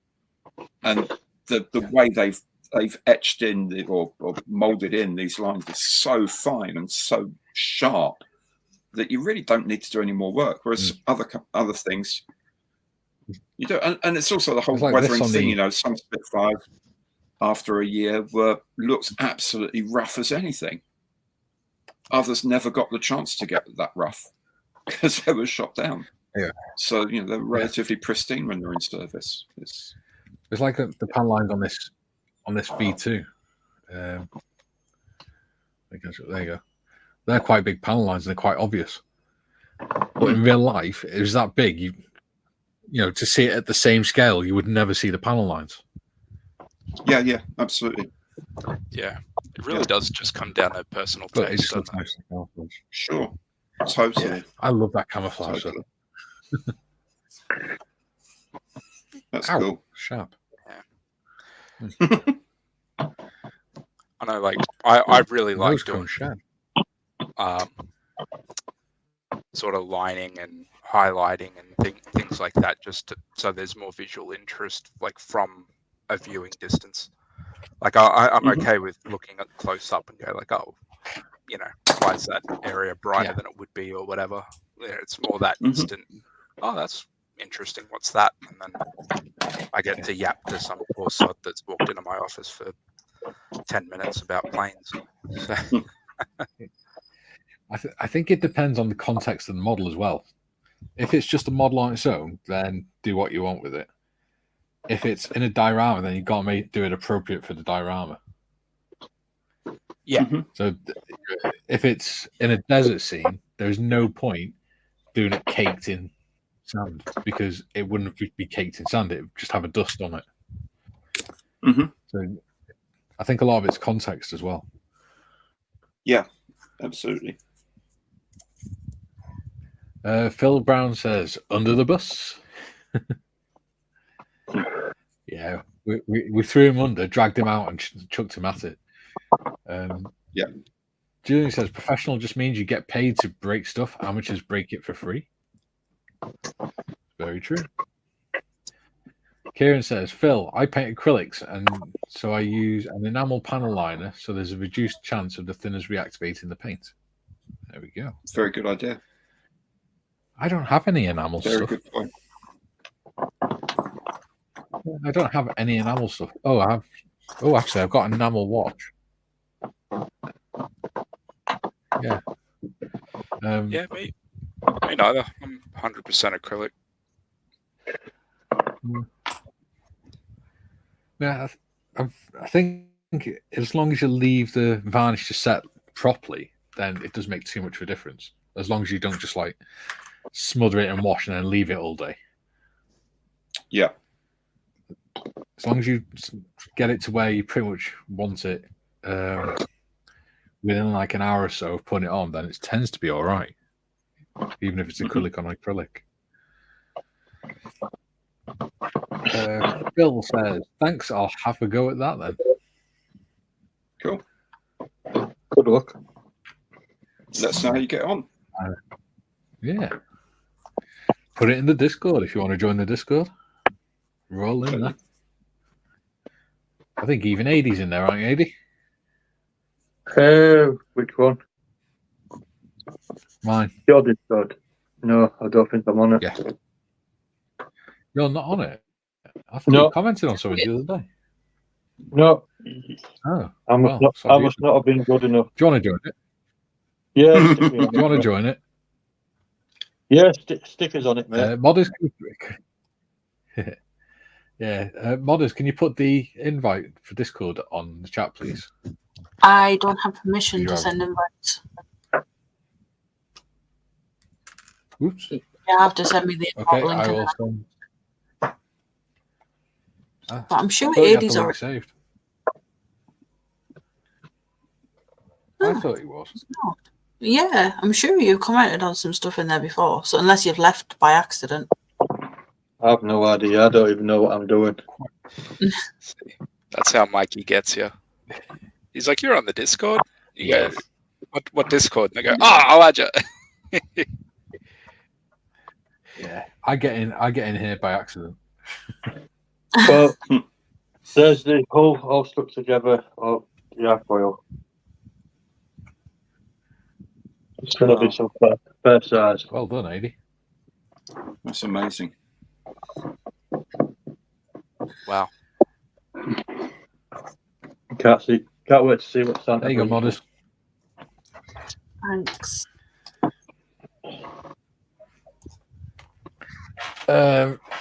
And the way they've etched in or molded in these lines is so fine and so sharp that you really don't need to do any more work. Whereas other things you do, and it's also the whole weathering thing. Some Spitfires after a year looks absolutely rough as anything. Others never got the chance to get that rough because they were shot down. Yeah. So they're relatively pristine when they're in service. It's like the panel lines on this V2. There you go. They're quite big panel lines and they're quite obvious. But in real life, it was that big. To see it at the same scale, you would never see the panel lines. Yeah, absolutely. Yeah, it really does just come down to personal taste. Sure, totally. Yeah, I love that camouflage. Totally. That's cool. Sharp. Yeah. I know, I really like doing sort of lining and highlighting and things like that, so there's more visual interest, from a viewing distance. I'm okay with looking at close up and go why is that area brighter than it would be or whatever. It's more that instant. Oh, that's interesting. What's that? And then I get to yap to some poor sod that's walked into my office for 10 minutes about planes. So. I think it depends on the context of the model as well. If it's just a model on its own, then do what you want with it. If it's in a diorama, then you've got to do it appropriate for the diorama. Yeah. So if it's in a desert scene, there's no point doing it caked in sand because it wouldn't be caked in sand. It would just have a dust on it. So I think a lot of it's context as well. Yeah, absolutely. Phil Brown says, under the bus. Yeah, we threw him under, dragged him out and chucked him at it. Yeah. Julian says, professional just means you get paid to break stuff. Amateurs break it for free. Very true. Kieran says, Phil, I paint acrylics, and so I use an enamel panel liner, so there's a reduced chance of the thinners reactivating the paint. There we go. Very good idea. I don't have any enamel stuff. Very good point. I don't have any enamel stuff. Actually, I've got an enamel watch. Yeah. Me Me neither. I'm 100% acrylic. Yeah, I think as long as you leave the varnish to set properly, then it doesn't make too much of a difference. As long as you don't just like smother it and wash and then leave it all day. Yeah. As long as you get it to where you pretty much want it within like an hour or so of putting it on, then it tends to be all right, even if it's acrylic on acrylic. Phil says, "Thanks. I'll have a go at that then." Cool. Good luck. Let us know how you get on. Yeah. Put it in the Discord if you want to join the Discord. Roll in there. I think even AD's in there, aren't you, AD? Which one? Mine. Your Discord. No, I don't think I'm on it. Yeah. You're not on it? I thought you commented on something the other day. No. Oh. I must not have been good enough. Do you want to join it? Yeah, Do you want to join it? Yeah, stickers on it, mate. Modders, yeah. Modders, can you put the invite for Discord on the chat, please? I don't have permission to send invites. Oops. You have to send me the Okay, link. I will send. But I'm sure I AD's already saved. I thought he was. No. Yeah, I'm sure you commented on some stuff in there before. So unless you've left by accident. I have no idea. I don't even know what I'm doing. That's how Mikey gets you. He's like, "You're on the Discord." You go, "What Discord?" And they go, "Oh, I'll add you." Yeah, I get in here by accident. Well, there's the hull all stuck together of the airfoil. It's going to be some fair size. Well done, AD. That's amazing. Wow. Can't wait to see what Santa. There you go, Modders. Thanks.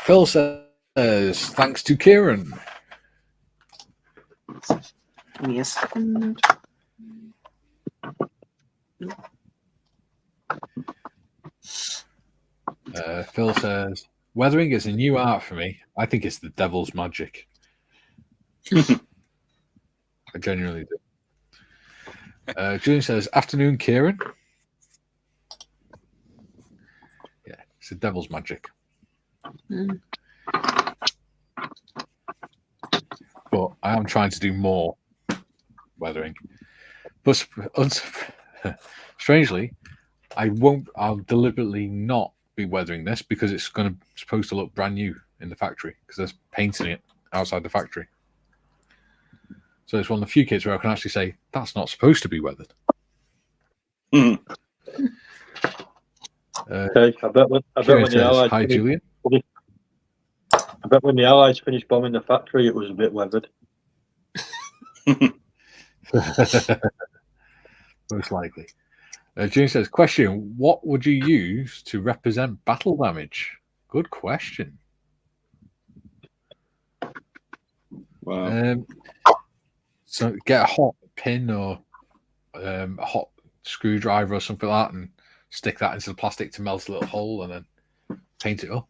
Phil says, "Thanks to Kieran." Give me a second. Phil says, "Weathering is a new art for me. I think it's the devil's magic." I genuinely do. Julian says, "Afternoon, Kieran." Yeah, it's the devil's magic. But I am trying to do more weathering. But strangely, I'll deliberately not be weathering this because it's supposed to look brand new in the factory because they're painting it outside the factory. So it's one of the few kits where I can actually say that's not supposed to be weathered. Okay, I bet when the Allies hi, Julian. I bet when the Allies finished bombing the factory, it was a bit weathered. Most likely. June says, "Question: what would you use to represent battle damage?" Good question. Wow. So get a hot pin or a hot screwdriver or something like that and stick that into the plastic to melt a little hole and then paint it up.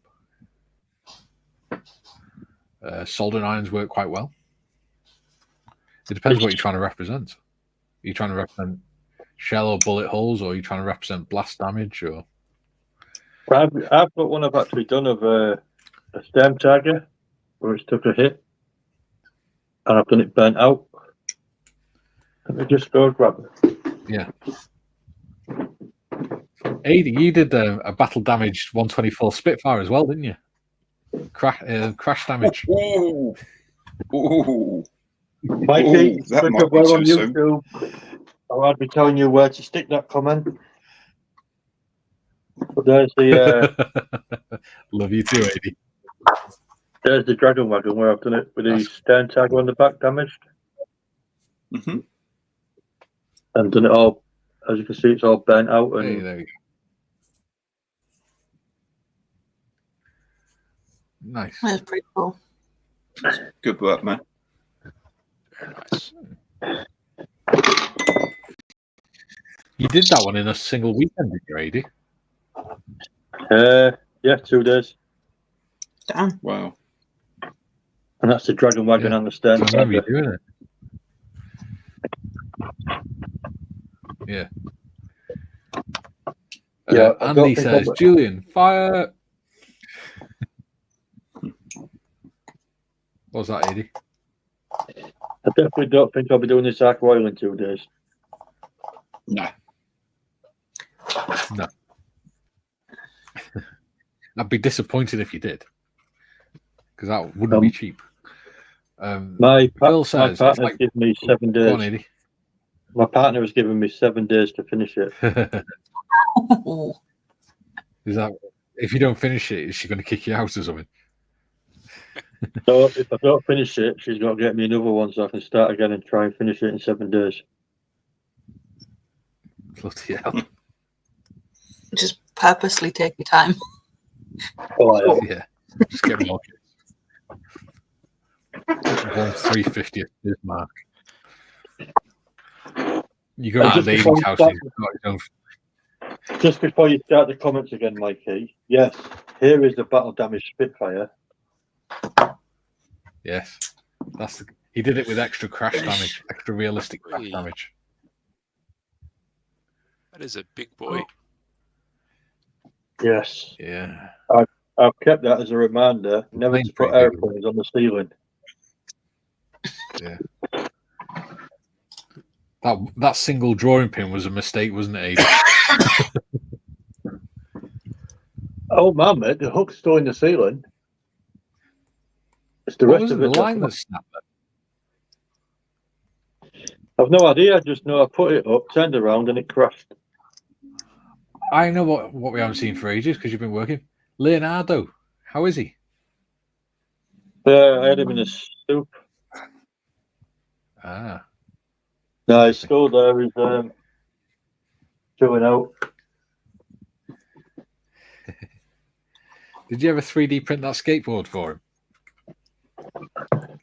Soldering irons work quite well. It depends what you're trying to represent. Are you trying to represent shell or bullet holes, or are you trying to represent blast damage? Or I've got one I've actually done of a stem tiger where it's took a hit, and I've done it burnt out. Let me just go grab it. Yeah. Adi, you did a battle damaged 124 Spitfire as well, didn't you? Crash damage. Ooh. Ooh. Mikey, Ooh, that look might up be well on too soon. YouTube. I'll be telling you where to stick that comment. But there's the Love you too, Adi. there's the dragon wagon where I've done it with the stern tag on the back damaged. Mm-hmm. And done it all, as you can see, it's all burnt out and Hey, there you Nice. That's pretty cool. Good work, man. Very nice. You did that one in a single weekend, did you, Adi? Yeah, 2 days. Damn. Wow. And that's the Dragon Wagon Yeah. and the Stern I remember you Saga. doing it. Yeah. Yeah, I don't Andy think says, I'm- Julian, fire. What was that, Adi? I definitely don't think I'll be doing this Ark Royal in 2 days. No. No. I'd be disappointed if you did, because that wouldn't be cheap. My Phil says, partner's like, given me 7 days. go on, Adi. My partner has given me 7 days to finish it. Is that if you don't finish it, is she going to kick you out or something? So if I don't finish it, she's got to get me another one so I can start again and try and finish it in 7 days. Bloody hell. Just purposely take your time. Oh, I am. Yeah. Just get more kids. 350th mark. You go to Just David's house and he's got his own. Just before you start the comments again, Mikey, yes, here is the battle damage Spitfire. Yes. He did it with extra crash damage, extra realistic crash Whee. damage. That is a big boy. Yes. Yeah. I've kept that as a reminder never Plane's to put pretty big. airplanes on the ceiling. Yeah. That single drawing pin was a mistake, wasn't it, Aidan? Oh, man, mate, the hook's still in the ceiling. It's the What rest was of it, it. the line that snapped then? I've no idea. I just know I put it up, turned around, and it crashed. I know what we haven't seen for ages because you've been working. Leonardo, how is he? I had him in a soup. Ah. No, he's still there. He's chilling out. Did you ever 3D print that skateboard for him?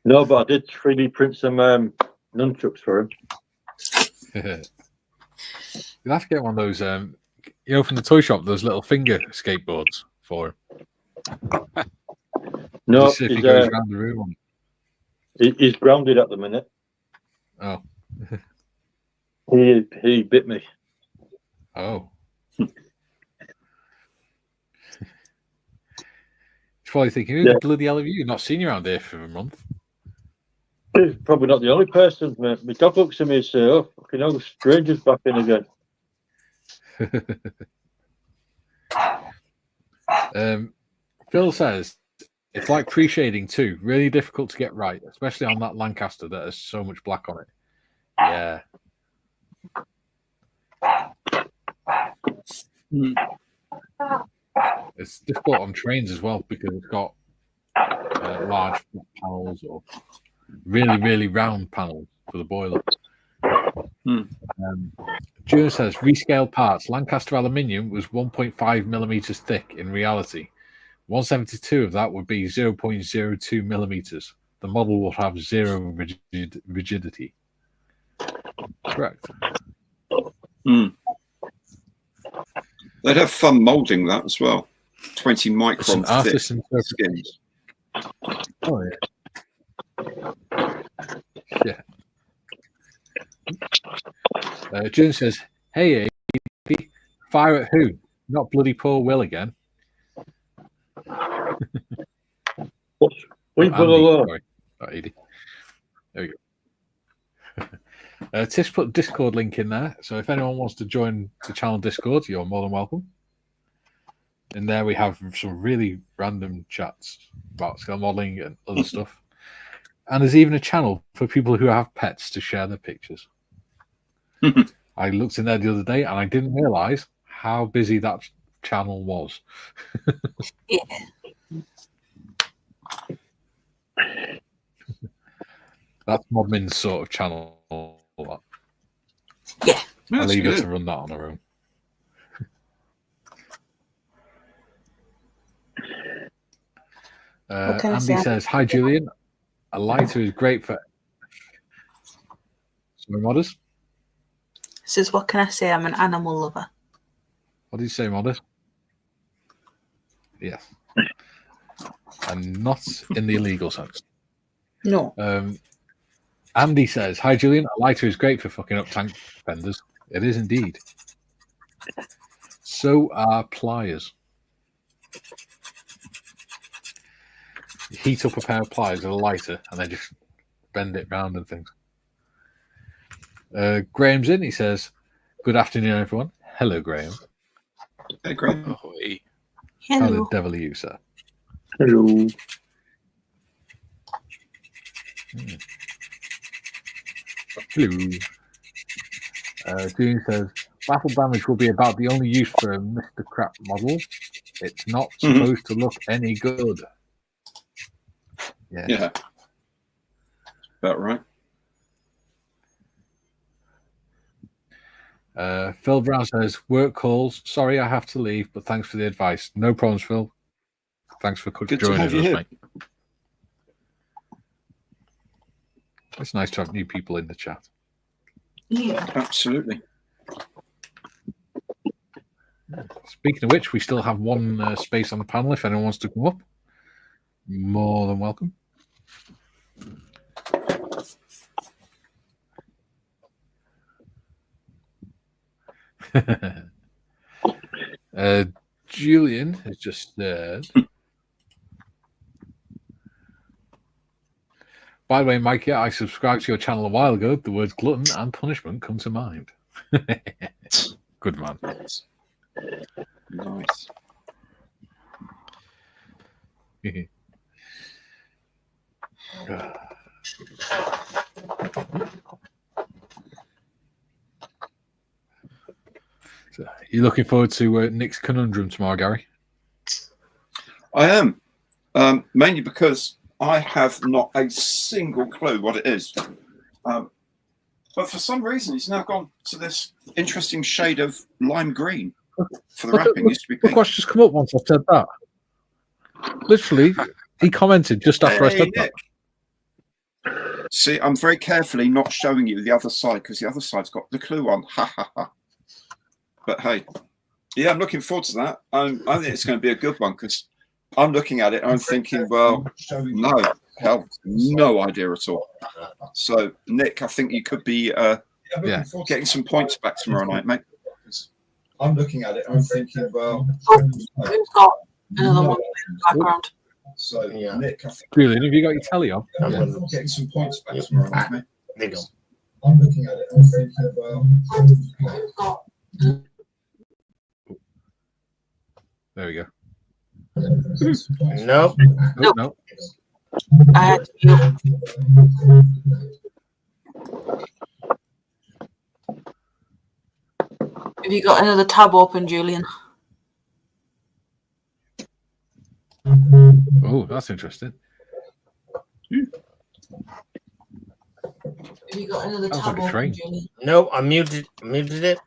No, but I did 3D print some nunchucks for him. You'll have to get one of those, from the toy shop, those little finger skateboards for him. No, Just see if he goes around the room. he's grounded at the minute. Oh. He bit me. Oh. He's probably thinking, who the bloody hell have you? Not seen you around here for a month. He's probably not the only person, mate. My dog looks at me and says, oh, fucking hell, stranger's back in again. Phil says, it's like pre-shading too. Really difficult to get right, especially on that Lancaster that has so much black on it. Yeah. It's difficult on trains as well because it's got large panels or really, really round panels for the boiler. June says, rescaled parts. Lancaster aluminium was 1.5 millimeters thick in reality. 172 of that would be 0.02 millimeters. The model will have zero rigidity. Correct. They'd have fun moulding that as well. 20 micron thick Artist skins. Oh, yeah. June says, hey, Adi, fire at who? Not bloody poor Will again. Leave Will alone. Sorry. Not Adi. There we go. Tish put Discord link in there, so if anyone wants to join the channel Discord, you're more than welcome. In there we have some really random chats about scale modeling and other stuff. And there's even a channel for people who have pets to share their pictures. I looked in there the other day and I didn't realize how busy that channel was. Yeah. That's Modmin's sort of channel. Yeah. I'll leave her to run that on her own. What can I Andy say? says, "Hi, Julian. A lighter is great for." Sorry, Modest. Says, what can I say? I'm an animal lover. What did you say, Modest? Yes. And not in the illegal sense. No. Andy says, "Hi, Julian. A lighter is great for fucking up tank fenders. It is indeed. So are pliers. You heat up a pair of pliers with a lighter and then just bend it round and things." Graham's in. He says, "Good afternoon, everyone." Hello, Graham. Hey, Graham. Ahoy. How Hello. the devil are you, sir? Hello. Hello. Dean says, "Battle damage will be about the only use for a Mr. Crap model. It's not supposed to look any good." Yes. Yeah. About right. Phil Brown says, "Work calls. Sorry, I have to leave, but thanks for the advice." No problems, Phil. Thanks for Good to joining have you us, here. mate. It's nice to have new people in the chat. Yeah. Absolutely. Speaking of which, we still have one space on the panel. If anyone wants to come up, more than welcome. Julian has just said, "By the way, Mike, yeah, I subscribed to your channel a while ago. The words glutton and punishment come to mind." Good man. Nice. So, you looking forward to Nick's conundrum tomorrow, Gary? I am. Mainly because I have not a single clue what it is. But for some reason, he's now gone to this interesting shade of lime green for the wrapping. Used to be Look pink. what's just come up once I said that. Literally, he commented just after I said Nick. See, I'm very carefully not showing you the other side because the other side's got the clue on. Ha ha ha. But hey, yeah, I'm looking forward to that. I think it's going to be a good one because I'm looking at it and I'm thinking, well, no, hell, no idea at all. So, Nick, I think you could be getting some points back tomorrow night, mate. I'm looking at it and I'm thinking, well, Who's got another one in the background? so Yeah. Nick, I think Julian, have you got your telly on? you're getting some points back tomorrow night, mate. There you go. I'm looking at it and I'm thinking, well, Who's got? There we go. No. Oh, no. I had to Have you got another tab open, Julian? Oh, that's interesting. Have you got another Sounds tab like a open, train. Julian? No, I muted it.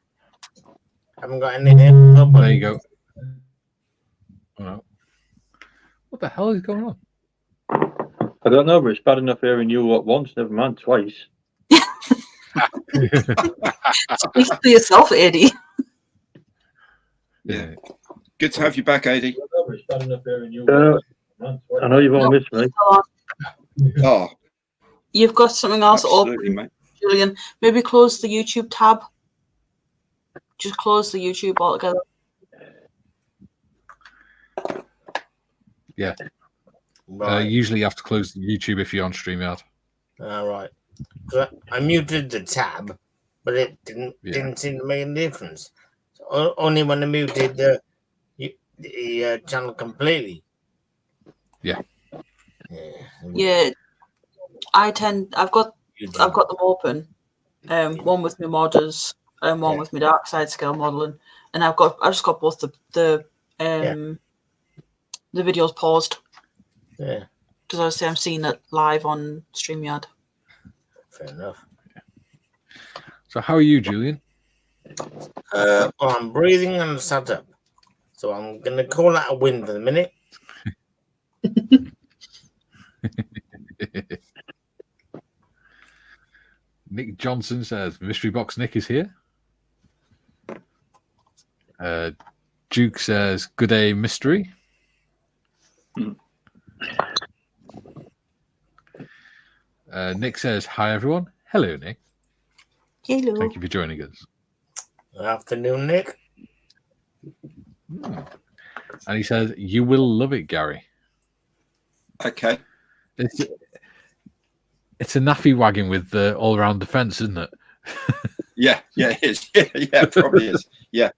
Haven't got anything. There you go. Oh, no. What the hell is going on? I don't know, but it's bad enough hearing you lot once, never mind twice. Speak for yourself, Eddie. Yeah. Good to have you back, AD. I know you've all missed me. Oh, You've got something else absolutely, open, mate. Julian. Maybe close the YouTube tab. Just close the YouTube altogether. Yeah. Right. Usually you have to close the YouTube if you're on StreamYard. All right. So I muted the tab, but it didn't seem to make a difference. So only when I muted the channel completely. Yeah. Yeah, I've got them open. One with my modders and one with my dark side scale modeling, and I've just got both the videos paused. Yeah. Because obviously I'm seeing it live on StreamYard. Fair enough. So how are you, Julian? Well, I'm breathing and sat up. So I'm going to call that a win for the minute. Nick Johnson says, Mystery Box Nick is here. Duke says, good day, mystery. Nick says, hi, everyone. Hello, Nick. Hello. Thank you for joining us. Good afternoon, Nick. And he says, you will love it, Gary. Okay. It's a naffy wagon with the all-round defence, isn't it? Yeah, it is. Yeah, it probably is. Yeah.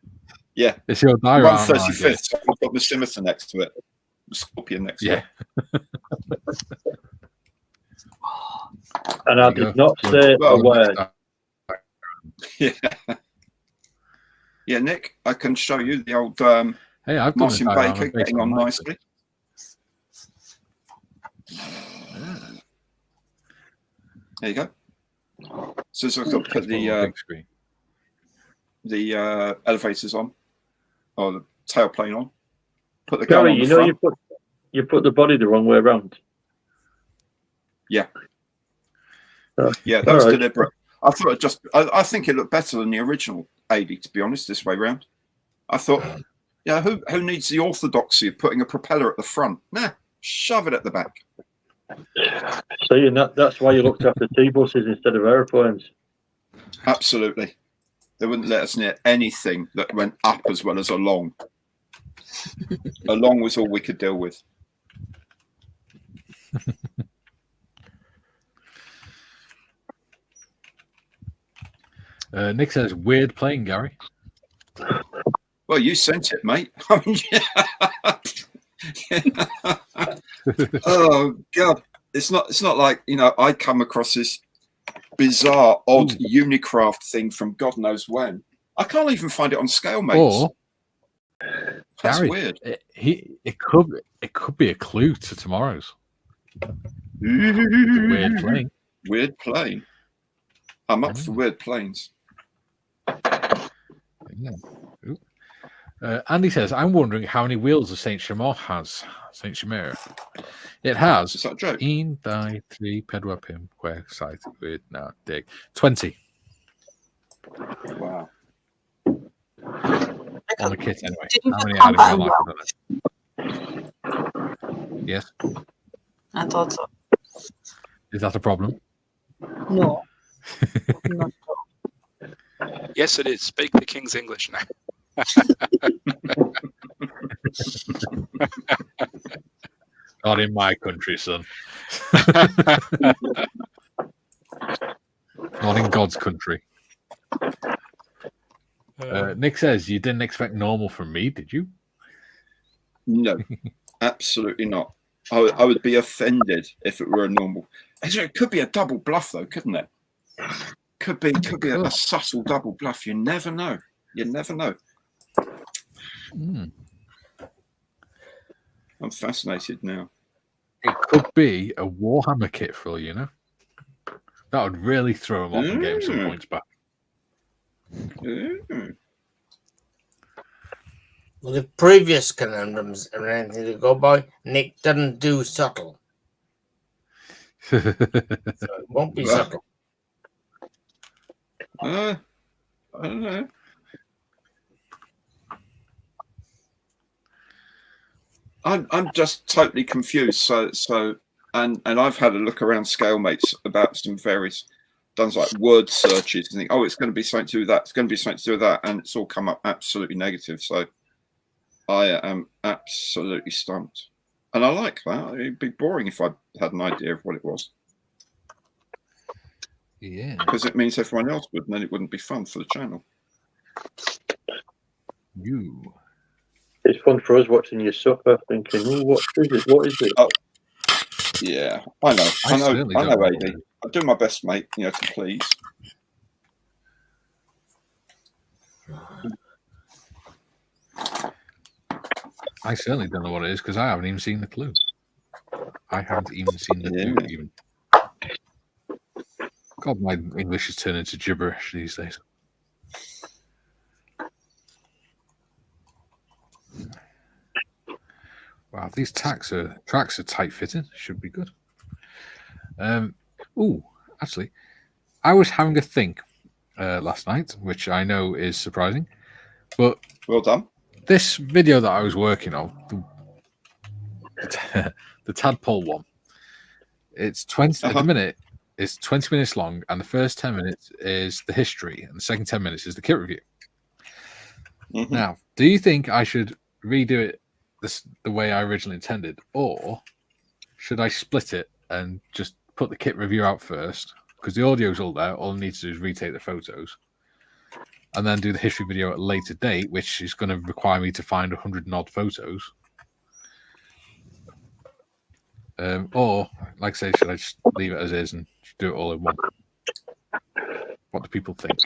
It's your diorama. 135th. So I've got the scimitar next to it. The scorpion next to it. And I did not say a word. Yeah, Nick, I can show you the old hey, I've Martin Baker getting on nicely. There you go. So I've got to put the elevators on, or the tailplane on. Put the gun Gary, on the you know front. you put the body the wrong way around. Yeah. Oh, yeah, that was right. deliberate. I thought I think it looked better than the original 80, to be honest, this way round. I thought, yeah, who needs the orthodoxy of putting a propeller at the front? Nah, shove it at the back. So that's why you looked after T-buses instead of aeroplanes. Absolutely. They wouldn't let us near anything that went up as well as along. Along was all we could deal with. Nick says, weird plane, Gary. Well, you sent it, mate. I mean, oh God, it's not like, you know, I come across this bizarre, odd Unicraft thing from God knows when. I can't even find it on Scalemates. Or that's Gary, weird. It could be a clue to tomorrow's. Weird plane. Weird plane. I'm up for weird planes. Yeah. Andy says, I'm wondering how many wheels the Saint Chamor has. Saint Chamor. It has. Is that a joke? 1, 2, 3, pedwar, 5, 6, 7, 8, 9, 10. 20. Wow. On the kit, anyway. Didn't How many you had in combat real life? Yes. I thought so. Is that a problem? No. Not at all. Yes, it is. Speak the King's English now. Not in my country, son. Not in God's country. Nick says, you didn't expect normal from me, did you? No, absolutely not. I would be offended if it were a normal. It could be a double bluff, though, couldn't it? Could be a subtle double bluff. You never know. You never know. I'm fascinated now. It could be a Warhammer kit for all you know. That would really throw him off and get him some points back. Well, the previous conundrums are anything to go by. Nick doesn't do subtle. So it won't be subtle. I don't know. I'm just totally confused. So and I've had a look around Scalemates about some various done like word searches and think, oh, it's going to be something to do with that. It's going to be something to do with that, and it's all come up absolutely negative. So I am absolutely stumped, and I like that. It'd be boring if I had an idea of what it was. Yeah, because it means everyone else would, and then it wouldn't be fun for the channel. It's fun for us watching you suffer, thinking, "Oh, what is it? What is it?" Oh, yeah, I know, AD. I'll do my best, mate. You know, to please. I certainly don't know what it is because I haven't even seen the clue. I haven't even seen the clue. Even. God, my English is turning into gibberish these days. Wow, these tracks are tight fitting. Should be good. Actually, I was having a think last night, which I know is surprising, but Well done. this video that I was working on, the tadpole one, it's 20 at the minute. It's 20 minutes long, and the first 10 minutes is the history, and the second 10 minutes is the kit review. Mm-hmm. Now, do you think I should redo it the way I originally intended, or should I split it and just put the kit review out first? Because the audio's all there. All I need to do is retake the photos, and then do the history video at a later date, which is going to require me to find 100 and odd photos. Or, like I say, should I just leave it as is and do it all in one? What do people think?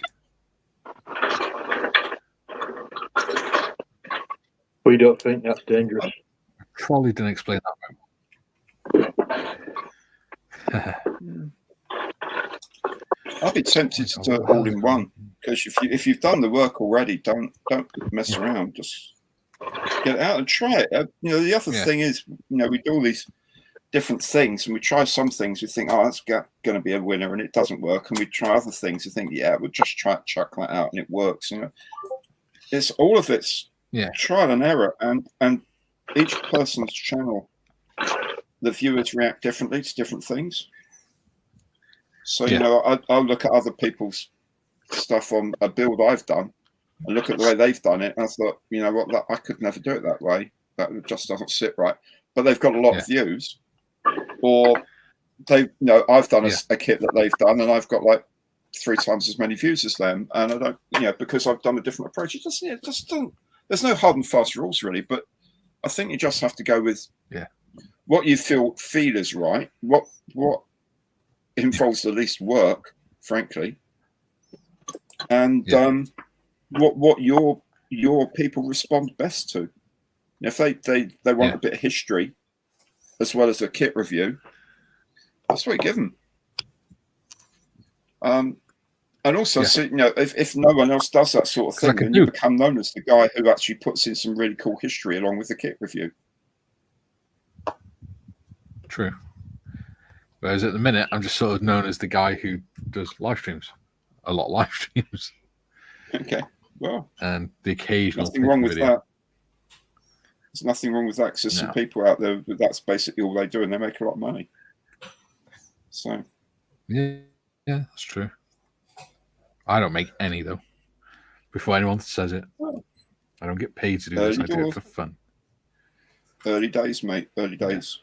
We don't think that's dangerous. I probably didn't explain that. I'd be tempted to do it all in one, because if you've done the work already, don't mess around. Just get it out and try it. The other thing is, we do all these different things, and we try some things. We think, oh, that's going to be a winner, and it doesn't work. And we try other things. We think, yeah, we'll just chuck that out, and it works. It's all of it's trial and error, and each person's channel, the viewers react differently to different things. So, I'll look at other people's stuff on a build I've done and look at the way they've done it. And I thought, I could never do it that way. That just doesn't sit right. But they've got a lot of views. Or I've done a kit that they've done, and I've got like 3 times as many views as them. And I don't, because I've done a different approach. It just doesn't. There's no hard and fast rules really. But I think you just have to go with what you feel is right. What involves the least work, frankly, and what your people respond best to. If they want a bit of history as well as a kit review, that's what you give them. And also, if no one else does that sort of thing, then you become known as the guy who actually puts in some really cool history along with the kit review. True. Whereas at the minute, I'm just sort of known as the guy who does live streams, a lot of live streams. Okay, well, and the occasional nothing wrong with video. that. There's nothing wrong with that, because there's some people out there that's basically all they do, and they make a lot of money. So, yeah, that's true. I don't make any though. Before anyone says it, I don't get paid to do this. I do it for fun. Early days, mate. Early days.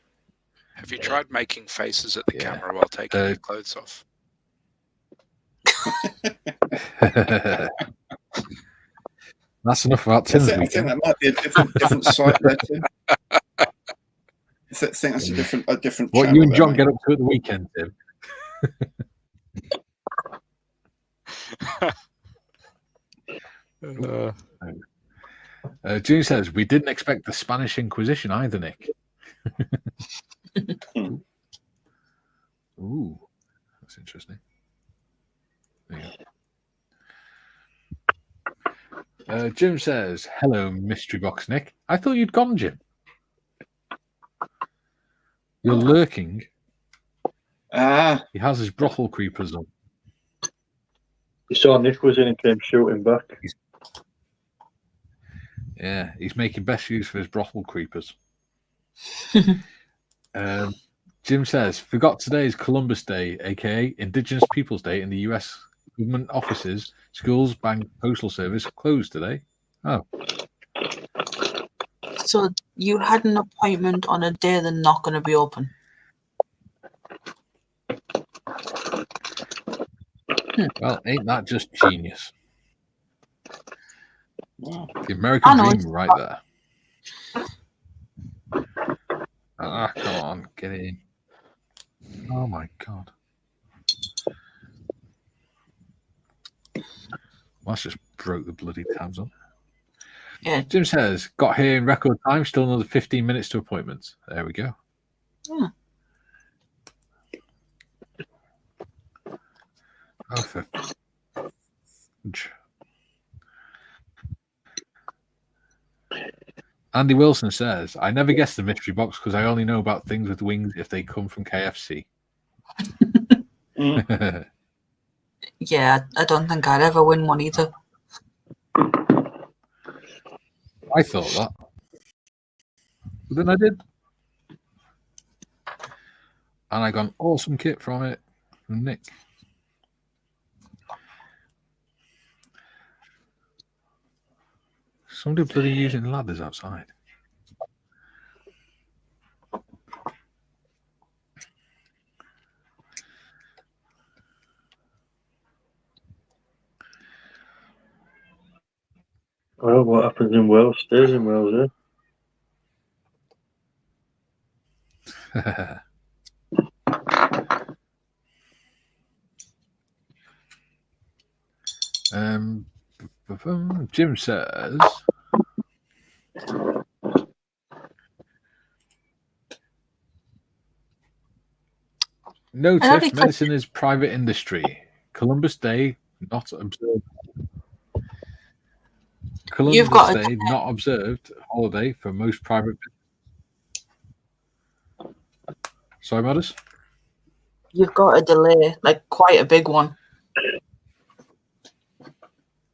Have you tried making faces at the camera while taking your clothes off? That's enough about Tim's I think that might be a different site there, Tim. I think that's a different. What you and John get up to at the weekend, Tim? June says we didn't expect the Spanish Inquisition either, Nick. Ooh, that's interesting. There you go. Jim says, "Hello, Mystery Box Nick. I thought you'd gone, Jim. You're lurking." He has his brothel creepers on. You saw Nick was in and came shooting back. He's making best use of his brothel creepers. Jim says, forgot today is Columbus Day, aka Indigenous Peoples Day in the US. Government offices, schools, bank, postal service closed today. Oh. So you had an appointment on a day they're not going to be open? Well, ain't that just genius? Wow. The American dream right there. Come on, get in. Oh my God. Well, that's just broke the bloody tabs on. Yeah. Jim says, got here in record time, still another 15 minutes to appointments. There we go. Yeah. Oh, for... Andy Wilson says, I never guessed the mystery box because I only know about things with wings if they come from KFC. Yeah, I don't think I'd ever win one either. I thought that. But then I did. And I got an awesome kit from it from Nick. Somebody bloody using ladders outside. Well, what happens in Wales stays in Wales, Jim says, notice medicine is private industry. Columbus Day not observed. Columbus Day not observed holiday for most private. Sorry, Modest? You've got a delay, like quite a big one.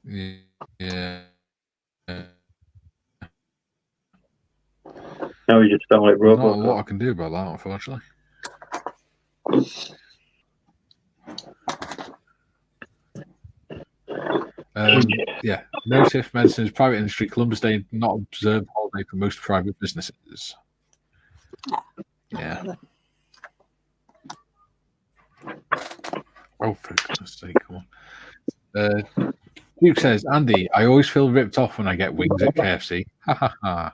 Yeah. Now you just sound like Not a Robocop. lot I can do about that, unfortunately. Yeah. Notice medicine is private industry. Columbus Day not observed holiday for most private businesses. Yeah. Oh, for goodness sake, come on. Duke says, Andy, I always feel ripped off when I get wings at KFC. Ha ha ha.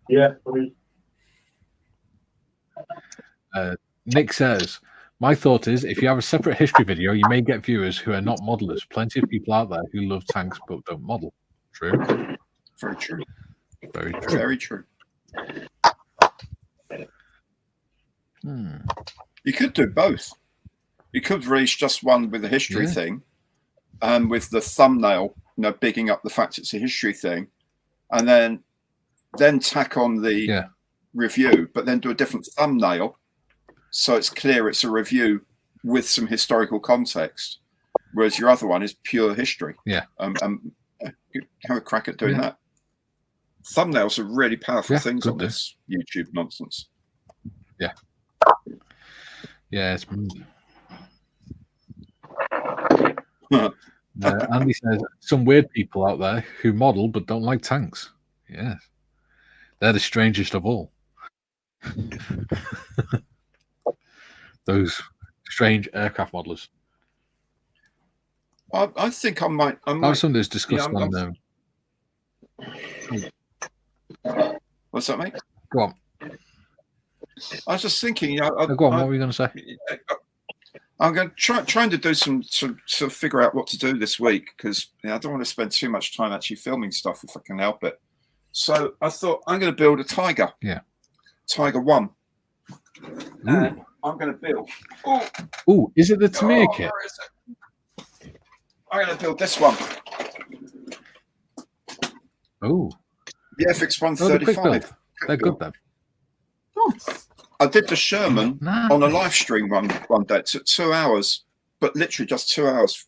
Yeah, please. Nick says, my thought is if you have a separate history video, you may get viewers who are not modelers. Plenty of people out there who love tanks but don't model. True. Very true. Very true. Very true. You could do both. You could release just one with a history thing, and with the thumbnail, bigging up the fact it's a history thing, and then tack on the review, but then do a different thumbnail, so it's clear it's a review with some historical context, whereas your other one is pure history. Yeah. Have a crack at doing that. Thumbnails are really powerful things on this YouTube nonsense. Yeah. Yeah, it's. Andy says some weird people out there who model but don't like tanks. Yes, they're the strangest of all. Those strange aircraft modelers. I think I might. Something that's discussed on them. What's that, mate? Go on. I was just thinking. Go on. What were you going to say? I'm going to trying to do some figure out what to do this week, because I don't want to spend too much time actually filming stuff if I can help it. So I thought I'm going to build a Tiger. Yeah. Tiger 1. And I'm going to build. Oh, is it the Tamir kit? Where is it? I'm going to build this one. Oh. The FX135. They're good then. Oh. I did the Sherman on a live stream one day. It took 2 hours, but literally just 2 hours.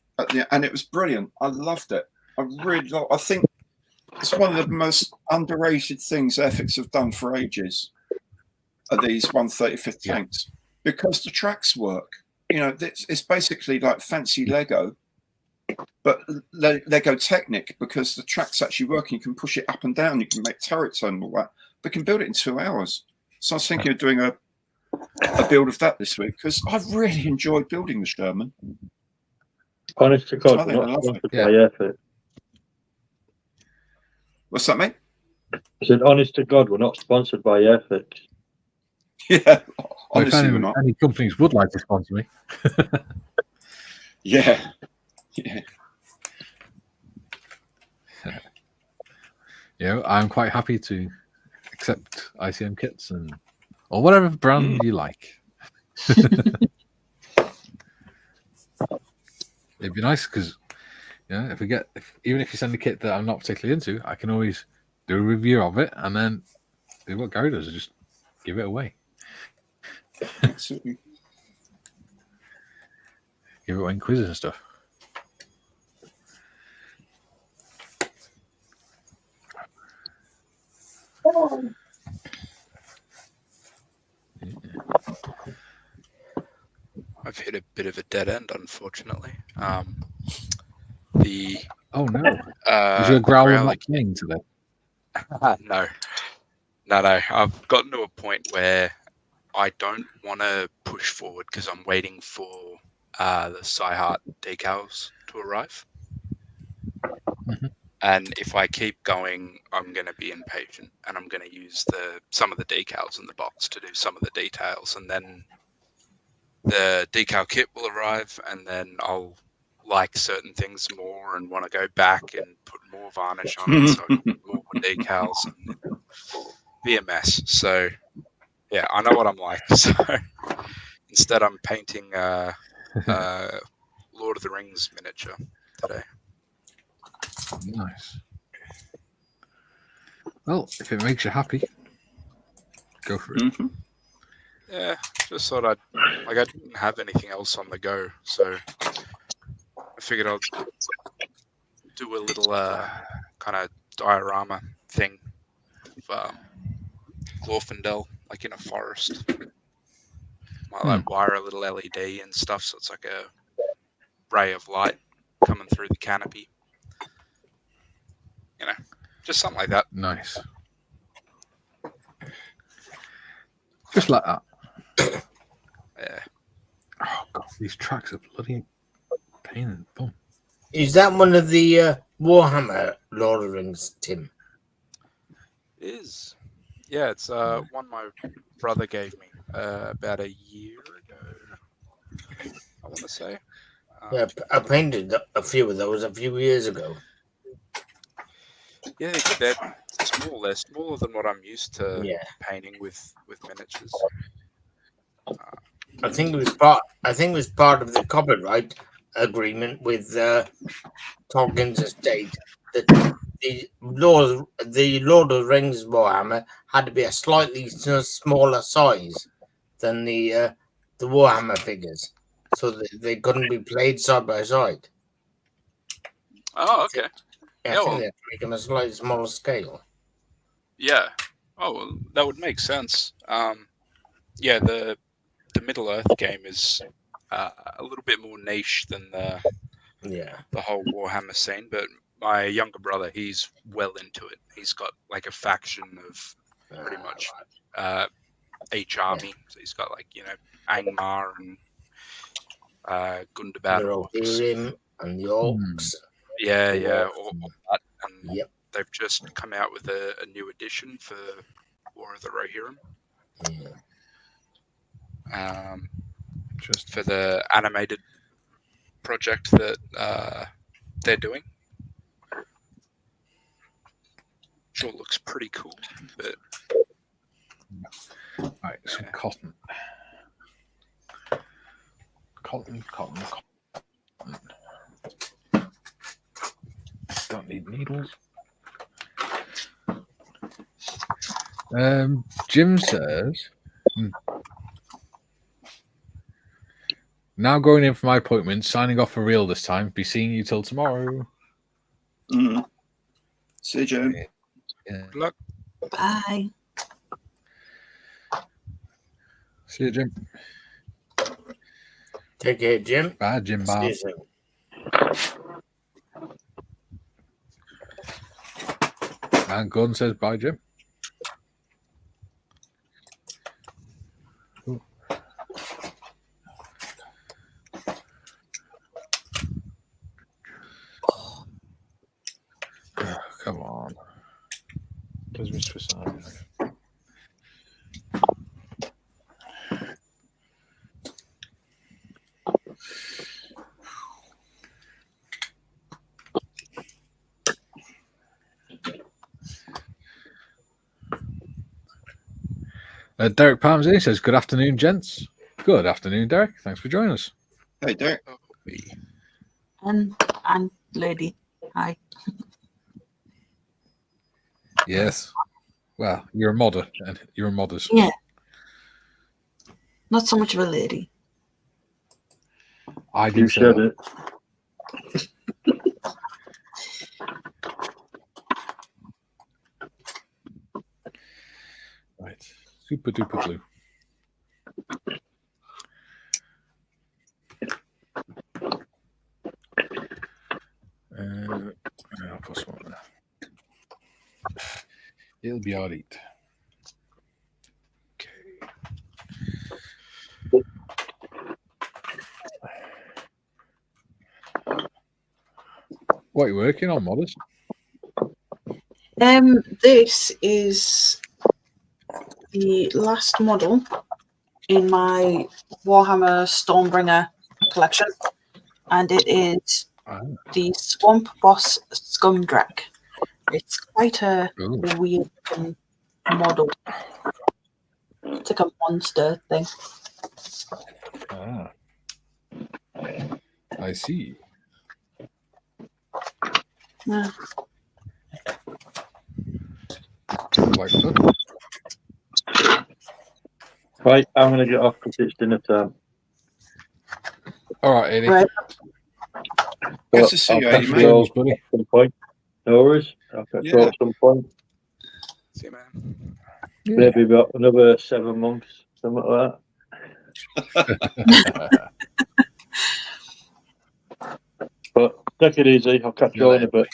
And it was brilliant. I loved it. I think it's one of the most underrated things FX have done for ages, are these 135th tanks, because the tracks work. It's basically like fancy Lego, but Lego Technic, because the track's actually working. You can push it up and down. You can make turrets and all that. But you can build it in 2 hours. So I was thinking of doing a build of that this week, because I've really enjoyed building the Sherman. Honest to God, we're not sponsored by Airfit. What's that, mate? I said, honest to God, we're not sponsored by Airfit. Yeah, honestly, if we're not. Any companies would like to sponsor me. Yeah. I'm quite happy to accept ICM kits or whatever brand you like. It'd be nice because even if you send a kit that I'm not particularly into, I can always do a review of it and then do what Gary does, just give it away. Absolutely. give it away in quizzes and stuff. I've hit a bit of a dead end, unfortunately. Oh no! Is your growler not playing today? No. I've gotten to a point where I don't want to push forward because I'm waiting for the Psyheart decals to arrive. Mhm. And if I keep going, I'm going to be impatient, and I'm going to use some of the decals in the box to do some of the details, and then the decal kit will arrive, and then I'll like certain things more and want to go back and put more varnish on it, so I can put more decals, and it'll be a mess. So yeah, I know what I'm like. So instead, I'm painting Lord of the Rings miniature today. Nice. Well, if it makes you happy, go for it. Mm-hmm. Yeah, just thought I didn't have anything else on the go, so I figured I'll do a little kind of diorama thing of Glorfindel, like in a forest. Might like wire a little LED and stuff, so it's like a ray of light coming through the canopy. You know, just something like that. Nice. Just like that. Yeah. Oh god, these tracks are bloody pain in the bum. Is that one of the Warhammer Lord of the Rings, Tim? It is. Yeah, it's one my brother gave me about a year ago, I want to say. Yeah, I painted a few of those a few years ago. Yeah, they're small. They're smaller than what I'm used to painting with miniatures. I think it was part of the copyright agreement with Tolkien's estate that the Lord of the Rings Warhammer had to be a slightly smaller size than the Warhammer figures, so that they couldn't be played side by side. Oh, okay. I think they have to make them a slightly smaller scale. Yeah. Oh, well, that would make sense. Yeah, the Middle Earth game is a little bit more niche than the whole Warhammer scene, but my younger brother, he's well into it. He's got like a faction of pretty much each army. So he's got like, Angmar and Gundabad orcs. And the orcs. Yeah, all that. And they've just come out with a new edition for War of the Rohirrim. Just for the animated project that they're doing. Sure looks pretty cool, but right, some cotton. Cotton. Don't need needles. Jim says, now going in for my appointment, signing off for real this time. Be seeing you till tomorrow. See you, Jim. Yeah. Good luck. Bye. See you, Jim. Take care, Jim. Bye, Jim. Bye. See you soon. And Gordon says bye, Jim. Ooh. Oh, come on. Where's Mr. Simon? Derek Palmsey says, good afternoon, gents. Good afternoon, Derek. Thanks for joining us. Hey, Derek. And lady. Hi. Yes. Well, you're a modder, and you're a modders. Yeah. Not so much of a lady. I You did say said that. it. Right. Super duper glue. I'll put some on there. It'll be alright. Okay. What are you working on, Modest? This is the last model in my Warhammer Stormbringer collection, and it is the Swamp Boss Scumdrack. It's quite a weird model. It's like a monster thing. Ah, I see. Yeah. Like so. Right, I'm going to get off because it's dinner time. All right, Eddie. Right. Good to see you, Thanks Eddie, for mate. joining us, buddy. At some point. No worries. I'll catch you at some point. See you, man. Yeah. Maybe about another 7 months, something like that. But take it easy. I'll catch you all in a bit.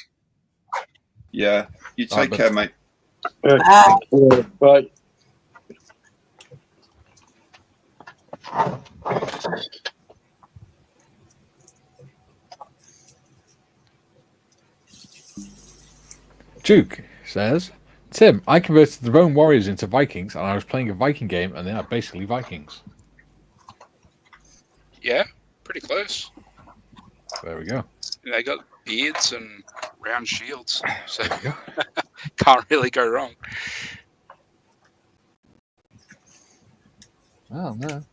Yeah. You take care, mate. Right. Bye. Duke says, Tim, I converted the Roman warriors into Vikings, and I was playing a Viking game, and they are basically Vikings. Yeah, pretty close. There we go. They got beards and round shields, so can't really go wrong. Oh, no.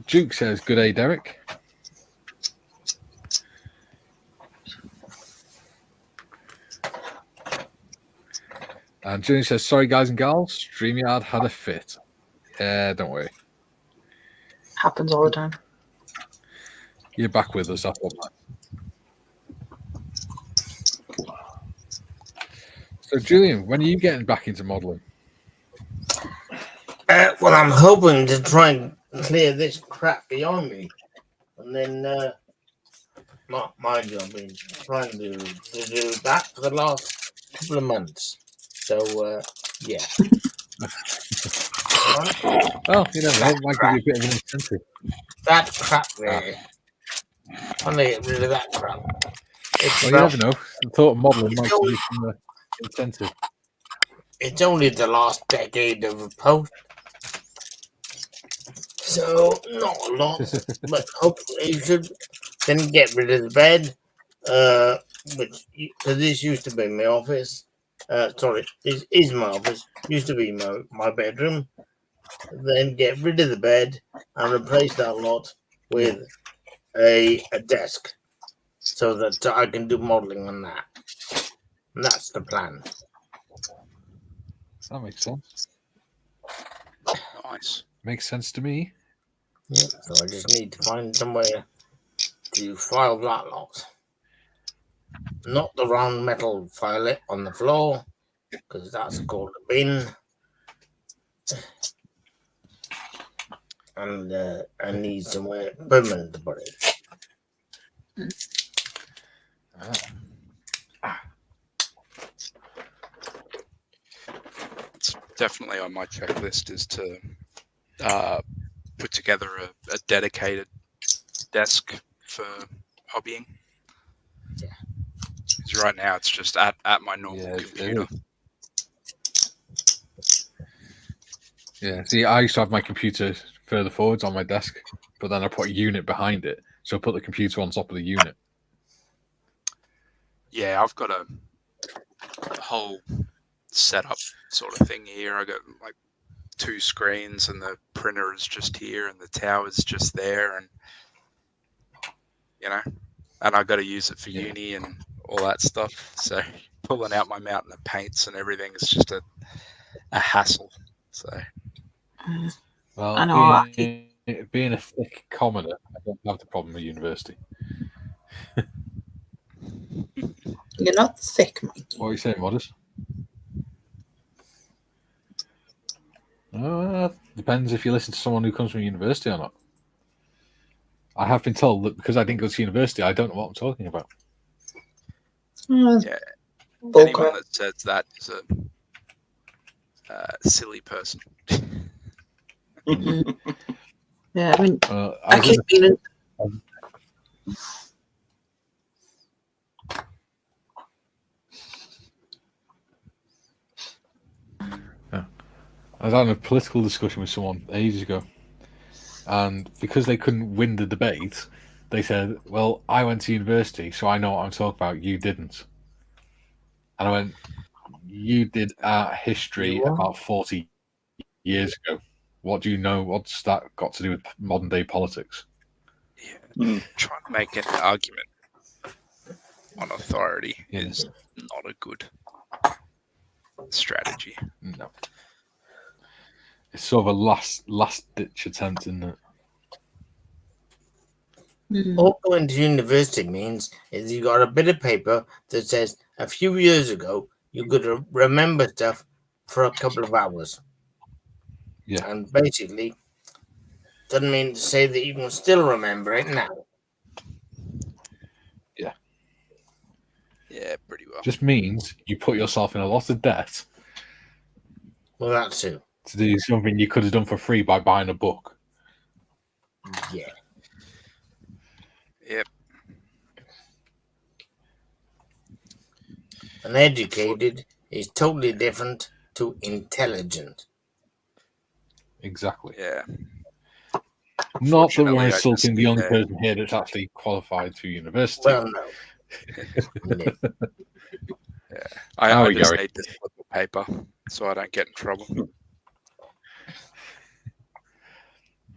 Duke says, good day, Derek. And Julian says, sorry, guys and gals, StreamYard had a fit. Yeah, don't worry. Happens all the time. You're back with us. That's what matters. So, Julian, when are you getting back into modelling? Well, I'm hoping to try and clear this crap behind me. And then, mind you, I've been trying to do that for the last couple of months. So, yeah. Well, you know, that might give you a bit of an incentive. That crap there. I'm going to get rid of that crap. Well, you never know. The thought of modelling might give you some incentive. It's only the last decade of a post. So, not a lot. But hopefully you should then get rid of the bed. Because this used to be my office. Sorry, this is my office. Used to be my bedroom. Then get rid of the bed and replace that lot with a desk, so that I can do modelling on that. And that's the plan. That makes sense. Nice. Makes sense to me. Yeah, so I just need to find somewhere to file that lot. Not the round metal file it on the floor, because that's called a bin. And I need somewhere permanent to put it. It's definitely on my checklist is to put together a dedicated desk for hobbying. Yeah. Because right now it's just at my normal computer. Yeah, see, I used to have my computer further forwards on my desk, but then I put a unit behind it, so I put the computer on top of the unit. Yeah, I've got a whole setup sort of thing here. I got like 2 screens, and the printer is just here, and the tower's just there, and and I got to use it for uni and all that stuff. So pulling out my mountain of paints and everything is just a hassle. So well, I know. being a thick commoner, I don't have the problem with university. You're not thick, Mikey. What are you saying, Modest? Depends if you listen to someone who comes from university or not. I have been told that because I didn't go to university, I don't know what I'm talking about. Yeah. Anyone that says that is a silly person. Yeah, I mean, I I keep feeling. I was having a political discussion with someone ages ago, and because they couldn't win the debate, they said, "Well, I went to university, so I know what I'm talking about. You didn't." And I went, "You did art history about 40 years ago. What do you know? What's that got to do with modern day politics?" Yeah. Trying to make an argument on authority is not a good strategy. No. It's sort of a last ditch attempt, isn't it? All going to university means is you got a bit of paper that says a few years ago you could remember stuff for a couple of hours. Yeah. And basically, doesn't mean to say that you can still remember it now. Yeah. Yeah, pretty well. Just means you put yourself in a lot of debt. Well, that's too. To do something you could have done for free by buying a book. Yeah. Yep. And educated is totally different to intelligent. Exactly. Yeah. Not that we're Unfortunately, I insulting just the only need person here that's actually qualified to university. Well, no. No. Yeah. I just need this little paper so I don't get in trouble.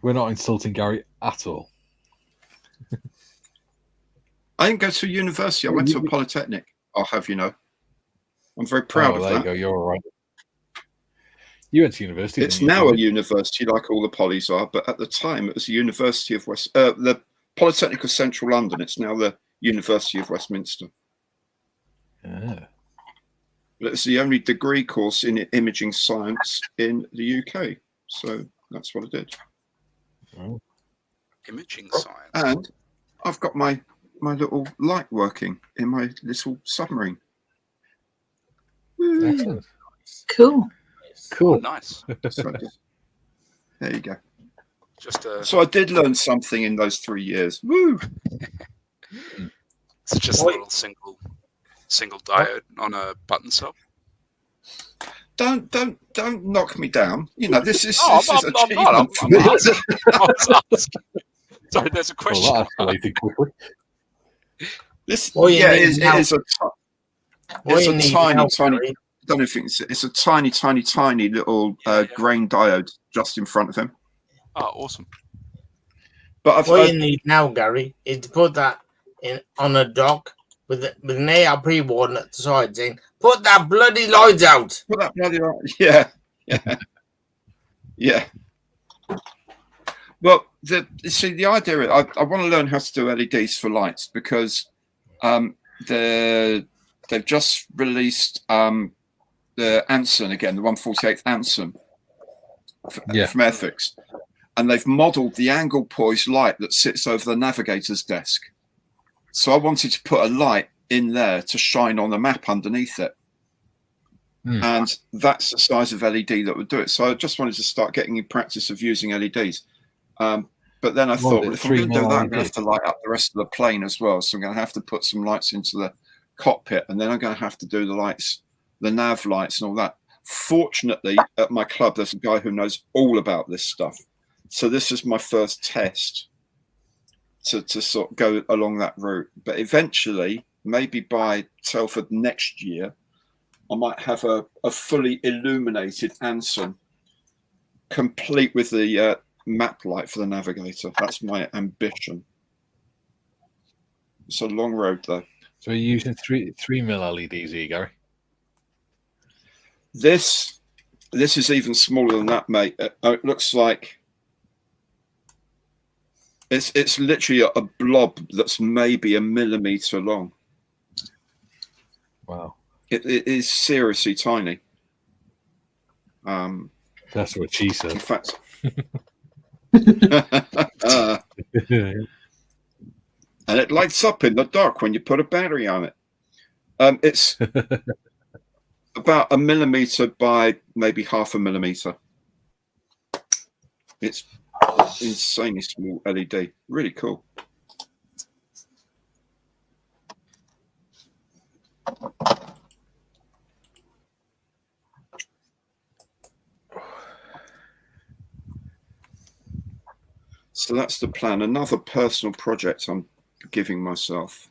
We're not insulting Gary at all. I didn't go to university. I went to a polytechnic. I'll have you know. I'm very proud of there that. You go. You're all right. You went to university. It's now a university, like all the polys are, but at the time it was the University of the Polytechnic of Central London. It's now the University of Westminster. Yeah. But it's the only degree course in imaging science in the UK. So that's what I did. Oh. Imaging science. And I've got my little light working in my little submarine. Excellent. Cool. Cool. Oh, nice. So there you go. So I did learn something in those 3 years. Woo! It's just a little single diode on a button cell. Don't knock me down. You know, this is I'm achievement for me. I was asking. Sorry, there's a question. Well, that escalated quickly. It is a tiny. I don't know if it's a tiny little grain diode just in front of him. Oh, awesome! But what you need now, Gary, is to put that on a dock with an ARP warden at the side saying, "Put that bloody lights out." Put that bloody light. Yeah. Well, the idea I want to learn how to do LEDs for lights because they've just released the Anson again, the 148th Anson from Airfix, and they've modelled the angle poised light that sits over the navigator's desk. So I wanted to put a light in there to shine on the map underneath it. And that's the size of LED that would do it. So I just wanted to start getting in practice of using LEDs. But then I thought, well, if I'm going to do that, I'm going to have to light up the rest of the plane as well. So I'm going to have to put some lights into the cockpit, and then I'm going to have to do the lights, the nav lights and all that. Fortunately, at my club, there's a guy who knows all about this stuff. So this is my first test to sort of go along that route. But eventually, maybe by Telford next year, I might have a fully illuminated Anson, complete with the map light for the navigator. That's my ambition. It's a long road, though. So you're using 3mm LEDs here, Gary? This is even smaller than that, mate. It looks like It's literally a blob that's maybe a millimeter long. Wow. It is seriously tiny. That's what she said. In fact, and it lights up in the dark when you put a battery on it. It's about a millimeter by maybe half a millimeter. It's insanely small LED. Really cool. So that's the plan. Another personal project I'm giving myself.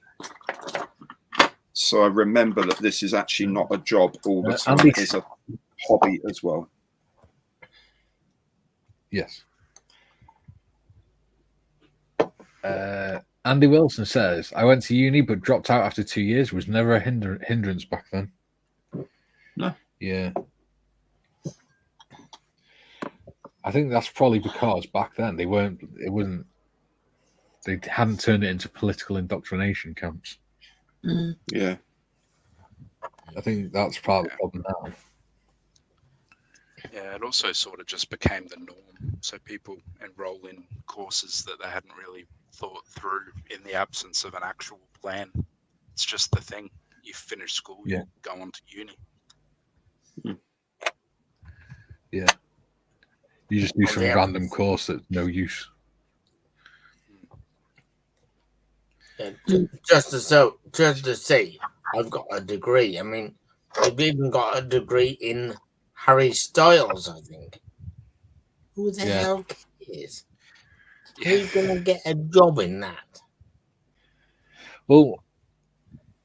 So I remember that this is actually not a job all the time. It is a hobby as well. Yes. Andy Wilson says, I went to uni but dropped out after 2 years. Was never a hindrance back then. No. Yeah. I think that's probably because back then they hadn't turned it into political indoctrination camps. Yeah. I think that's part of the problem now. Yeah, it also sort of just became the norm. So people enroll in courses that they hadn't really thought through in the absence of an actual plan. It's just the thing. You finish school, you go on to uni. Yeah. You just do some random course that's no use. Just to say, I've got a degree. I mean, I've even got a degree in Harry Styles, I think. Who the hell cares? Who's going to get a job in that? Well,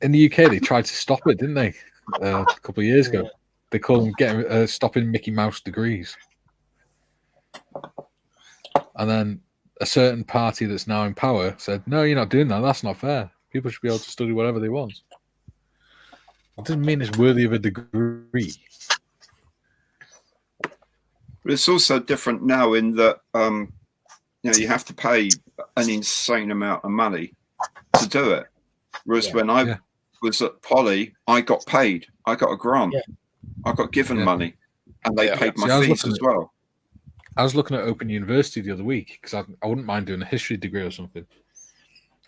in the UK, they tried to stop it, didn't they? A couple of years ago. They called them stopping Mickey Mouse degrees. And then a certain party that's now in power said, no, you're not doing that. That's not fair. People should be able to study whatever they want. It doesn't mean it's worthy of a degree. But it's also different now in that you have to pay an insane amount of money to do it. Whereas when I was at Poly, I got paid. I got a grant. I got given money, and they paid my fees as well. I was looking at Open University the other week because I wouldn't mind doing a history degree or something.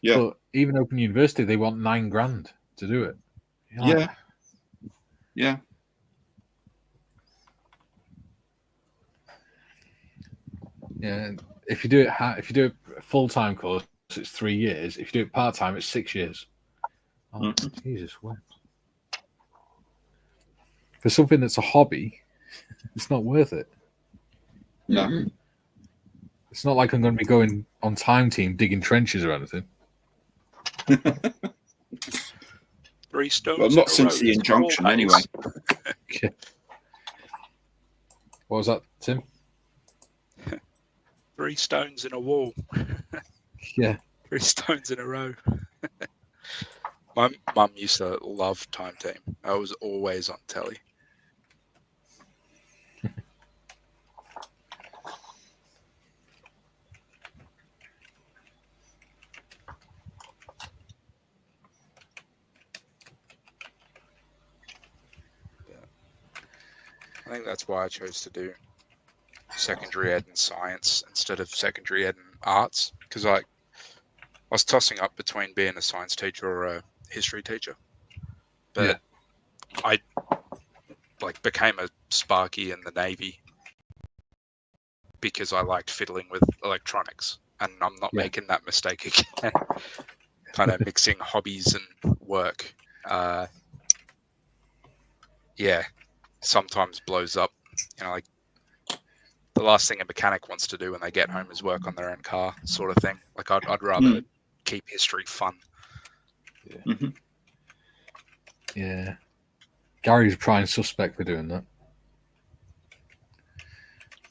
Yeah. But even Open University, they want $9,000 to do it. Yeah. Yeah. If you do a full-time course, it's 3 years. If you do it part-time, it's 6 years. Oh, Jesus, what? For something that's a hobby, it's not worth it. No. It's not like I'm going to be going on time team digging trenches or anything. 3 stones. Well, not since the injunction, anyway. What was that, Tim? 3 stones in a wall. Yeah. 3 stones in a row. My mum used to love time team. I was always on telly. I think that's why I chose to do secondary ed in science instead of secondary ed in arts, because I was tossing up between being a science teacher or a history teacher. But I became a Sparky in the Navy because I liked fiddling with electronics, and I'm not making that mistake again. Kind of mixing hobbies and work. Sometimes blows up. The last thing a mechanic wants to do when they get home is work on their own car, sort of thing. I'd rather keep history fun. Yeah. Gary's a prime suspect for doing that.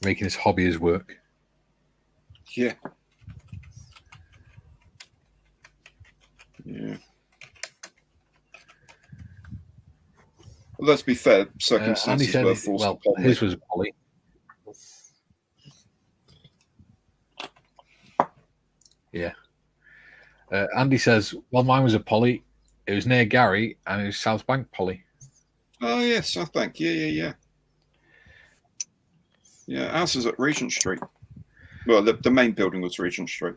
Making his hobby his work. Yeah. Well, let's be fair. Circumstances were forced upon his was Polly. Andy says, well, mine was a poly. It was near Gary, and it was South Bank Poly. Oh, yeah, South Bank. Yeah. Yeah, ours was at Regent Street. Well, the main building was Regent Street.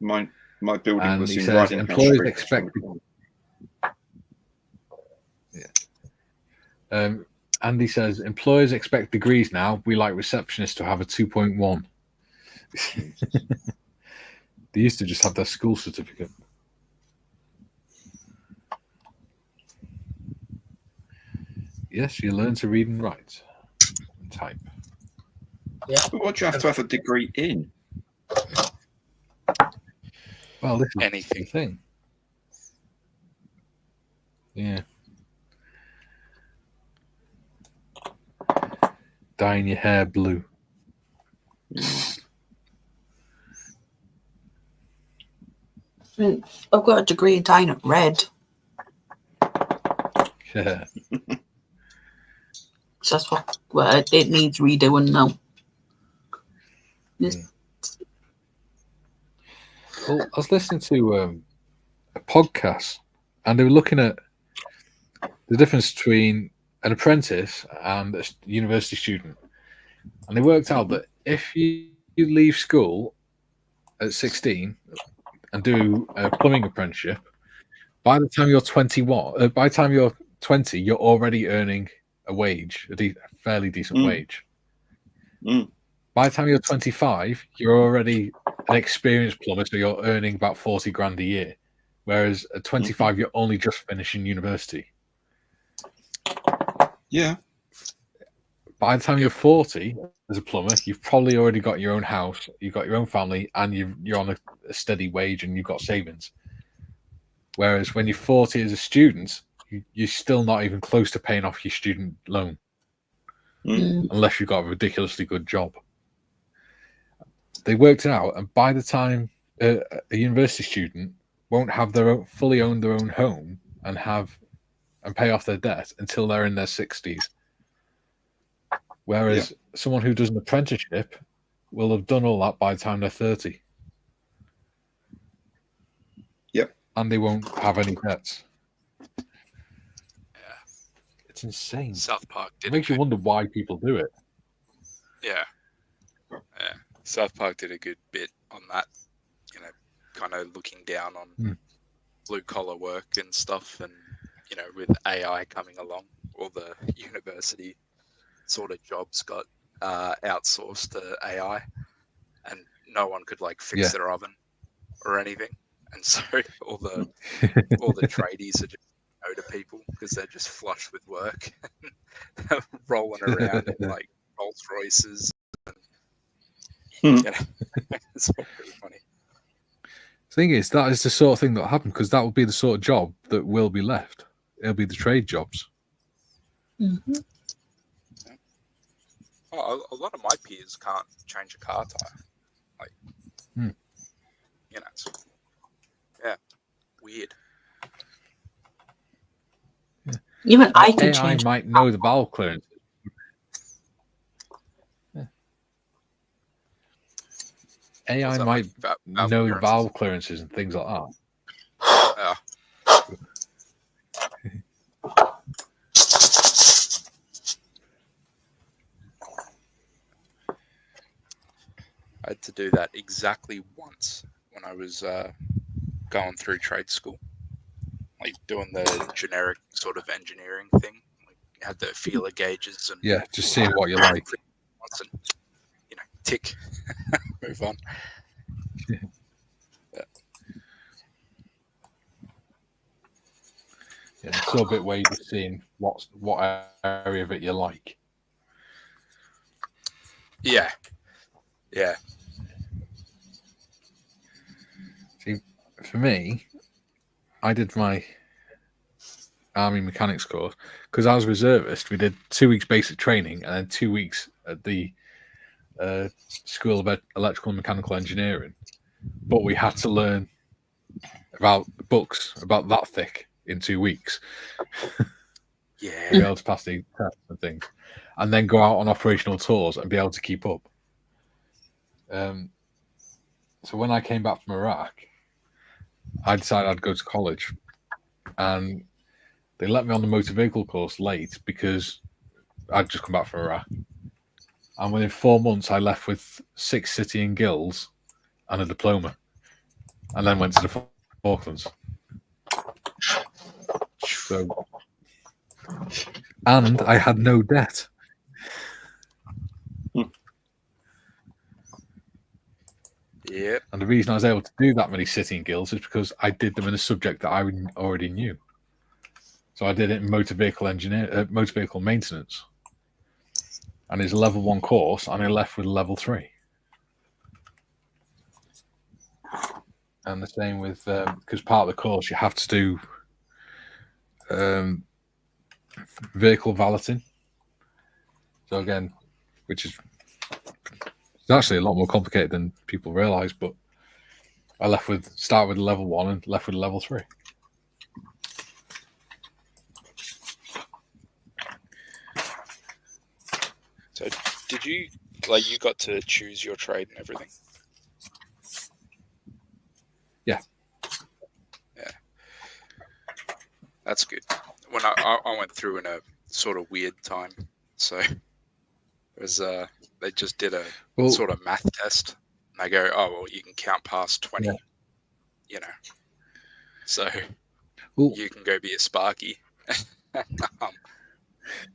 My building And was he in says, Riding employers Street. expect... Andy says, employers expect degrees now. We like receptionists to have a 2.1. They used to just have their school certificate. Yes, you learn to read and write and type. Yeah. But what do you have to have a degree in? Well, this is Anything. the thing. Yeah. Dyeing your hair blue. I've got a degree in dyeing it red. Yeah. So that's what it needs redoing now. Well, I was listening to a podcast, and they were looking at the difference between an apprentice and a university student. And they worked out that if you leave school at 16 and do a plumbing apprenticeship, by the time you're 21, by the time you're 20, you're already earning a wage, a fairly decent wage. By the time you're 25, you're already an experienced plumber, so you're earning about 40 grand a year. Whereas at 25, you're only just finishing university. Yeah. By the time you're 40 as a plumber, you've probably already got your own house, you've got your own family, and you're on a steady wage and you've got savings. Whereas when you're 40 as a student, you're still not even close to paying off your student loan, unless you've got a ridiculously good job. They worked it out, and by the time a university student won't have fully own their own home and pay off their debt until they're in their 60s. Whereas someone who does an apprenticeship will have done all that by the time they're 30. Yep. And they won't have any debts. Yeah. It's insane. South Park did it makes you wonder why people do it. Yeah. South Park did a good bit on that, kind of looking down on blue collar work and stuff, and with AI coming along, all the university sort of jobs got outsourced to AI, and no one could fix their oven or anything, and so all the tradies are just no to people because they're just flush with work, rolling around in Rolls Royces. It's pretty funny. The thing is, that is the sort of thing that will happen, because that will be the sort of job that will be left. It'll be the trade jobs. Mm-hmm. Oh, a lot of my peers can't change a car tire. It's, weird. Even I can AI change. might know the valve clearance. AI might know valve clearances and things like that. I had to do that exactly once when I was going through trade school, doing the generic sort of engineering thing. You had the feeler gauges and just seeing what you like. And, tick, move on. It's a bit where you're just seeing what area of it you like. Yeah. See, for me, I did my Army mechanics course because I was a reservist. We did 2 weeks basic training and then 2 weeks at the School of Electrical and Mechanical Engineering. But we had to learn about books about that thick in 2 weeks. Yeah. Be able to pass the tests and things, and then go out on operational tours and be able to keep up. So when I came back from Iraq, I decided I'd go to college, and they let me on the motor vehicle course late because I'd just come back from Iraq. And within 4 months, I left with 6 City and Guilds and a diploma, and then went to the Falklands. So, and I had no debt. Yeah. And the reason I was able to do that many City and Guilds is because I did them in a subject that I already knew. So I did it in motor vehicle maintenance. And it's a level 1 course, and I left with level 3. And the same with, because part of the course you have to do vehicle valeting. So again, which is it's actually a lot more complicated than people realise, but I start with level 1 and left with level 3. So did you you got to choose your trade and everything? Yeah. Yeah. That's good. When I went through in a sort of weird time, so it was they just did a sort of math test, and they go, oh well, you can count past 20, you know, so you can go be a Sparky.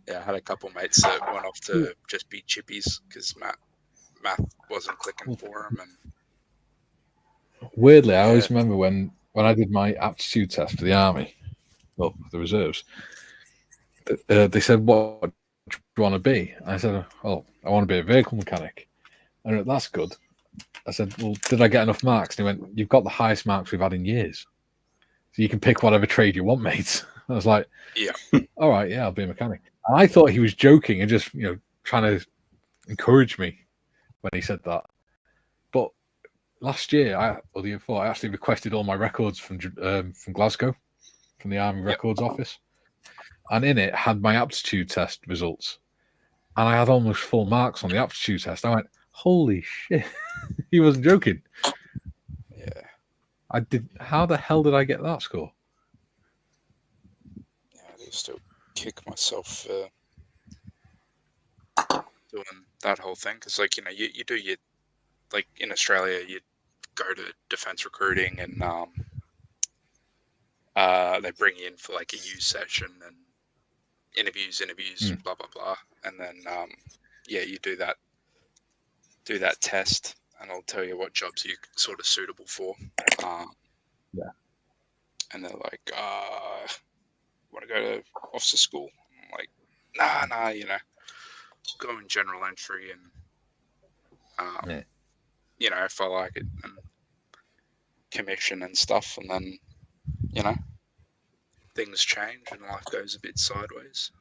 Yeah, I had a couple mates that went off to just be chippies because math wasn't clicking for them. And weirdly, I always remember when I did my aptitude test for the army, well, the reserves, they said, "What do you want to be?" And I said, "Oh, I want to be a vehicle mechanic." And went, that's good. I said, "Well, did I get enough marks?" And he went, "You've got the highest marks we've had in years, so you can pick whatever trade you want, mate." I was like, "Yeah, all right, yeah, I'll be a mechanic." And I thought he was joking and just trying to encourage me when he said that. But last year, or the year before, I actually requested all my records from Glasgow, from the Army Records Office, and in it had my aptitude test results, and I had almost full marks on the aptitude test. I went, "Holy shit!" He wasn't joking. Yeah, I did. How the hell did I get that score? Yeah, I used to kick myself doing that whole thing because, you do your in Australia, you go to defense recruiting and they bring you in for a U session and interviews, blah blah blah, and then you do that test, and it'll tell you what jobs you're sort of suitable for. And they're like, want to go to officer school? I'm like, nah, go in general entry and if I like it, and commission and stuff, and then things change and life goes a bit sideways.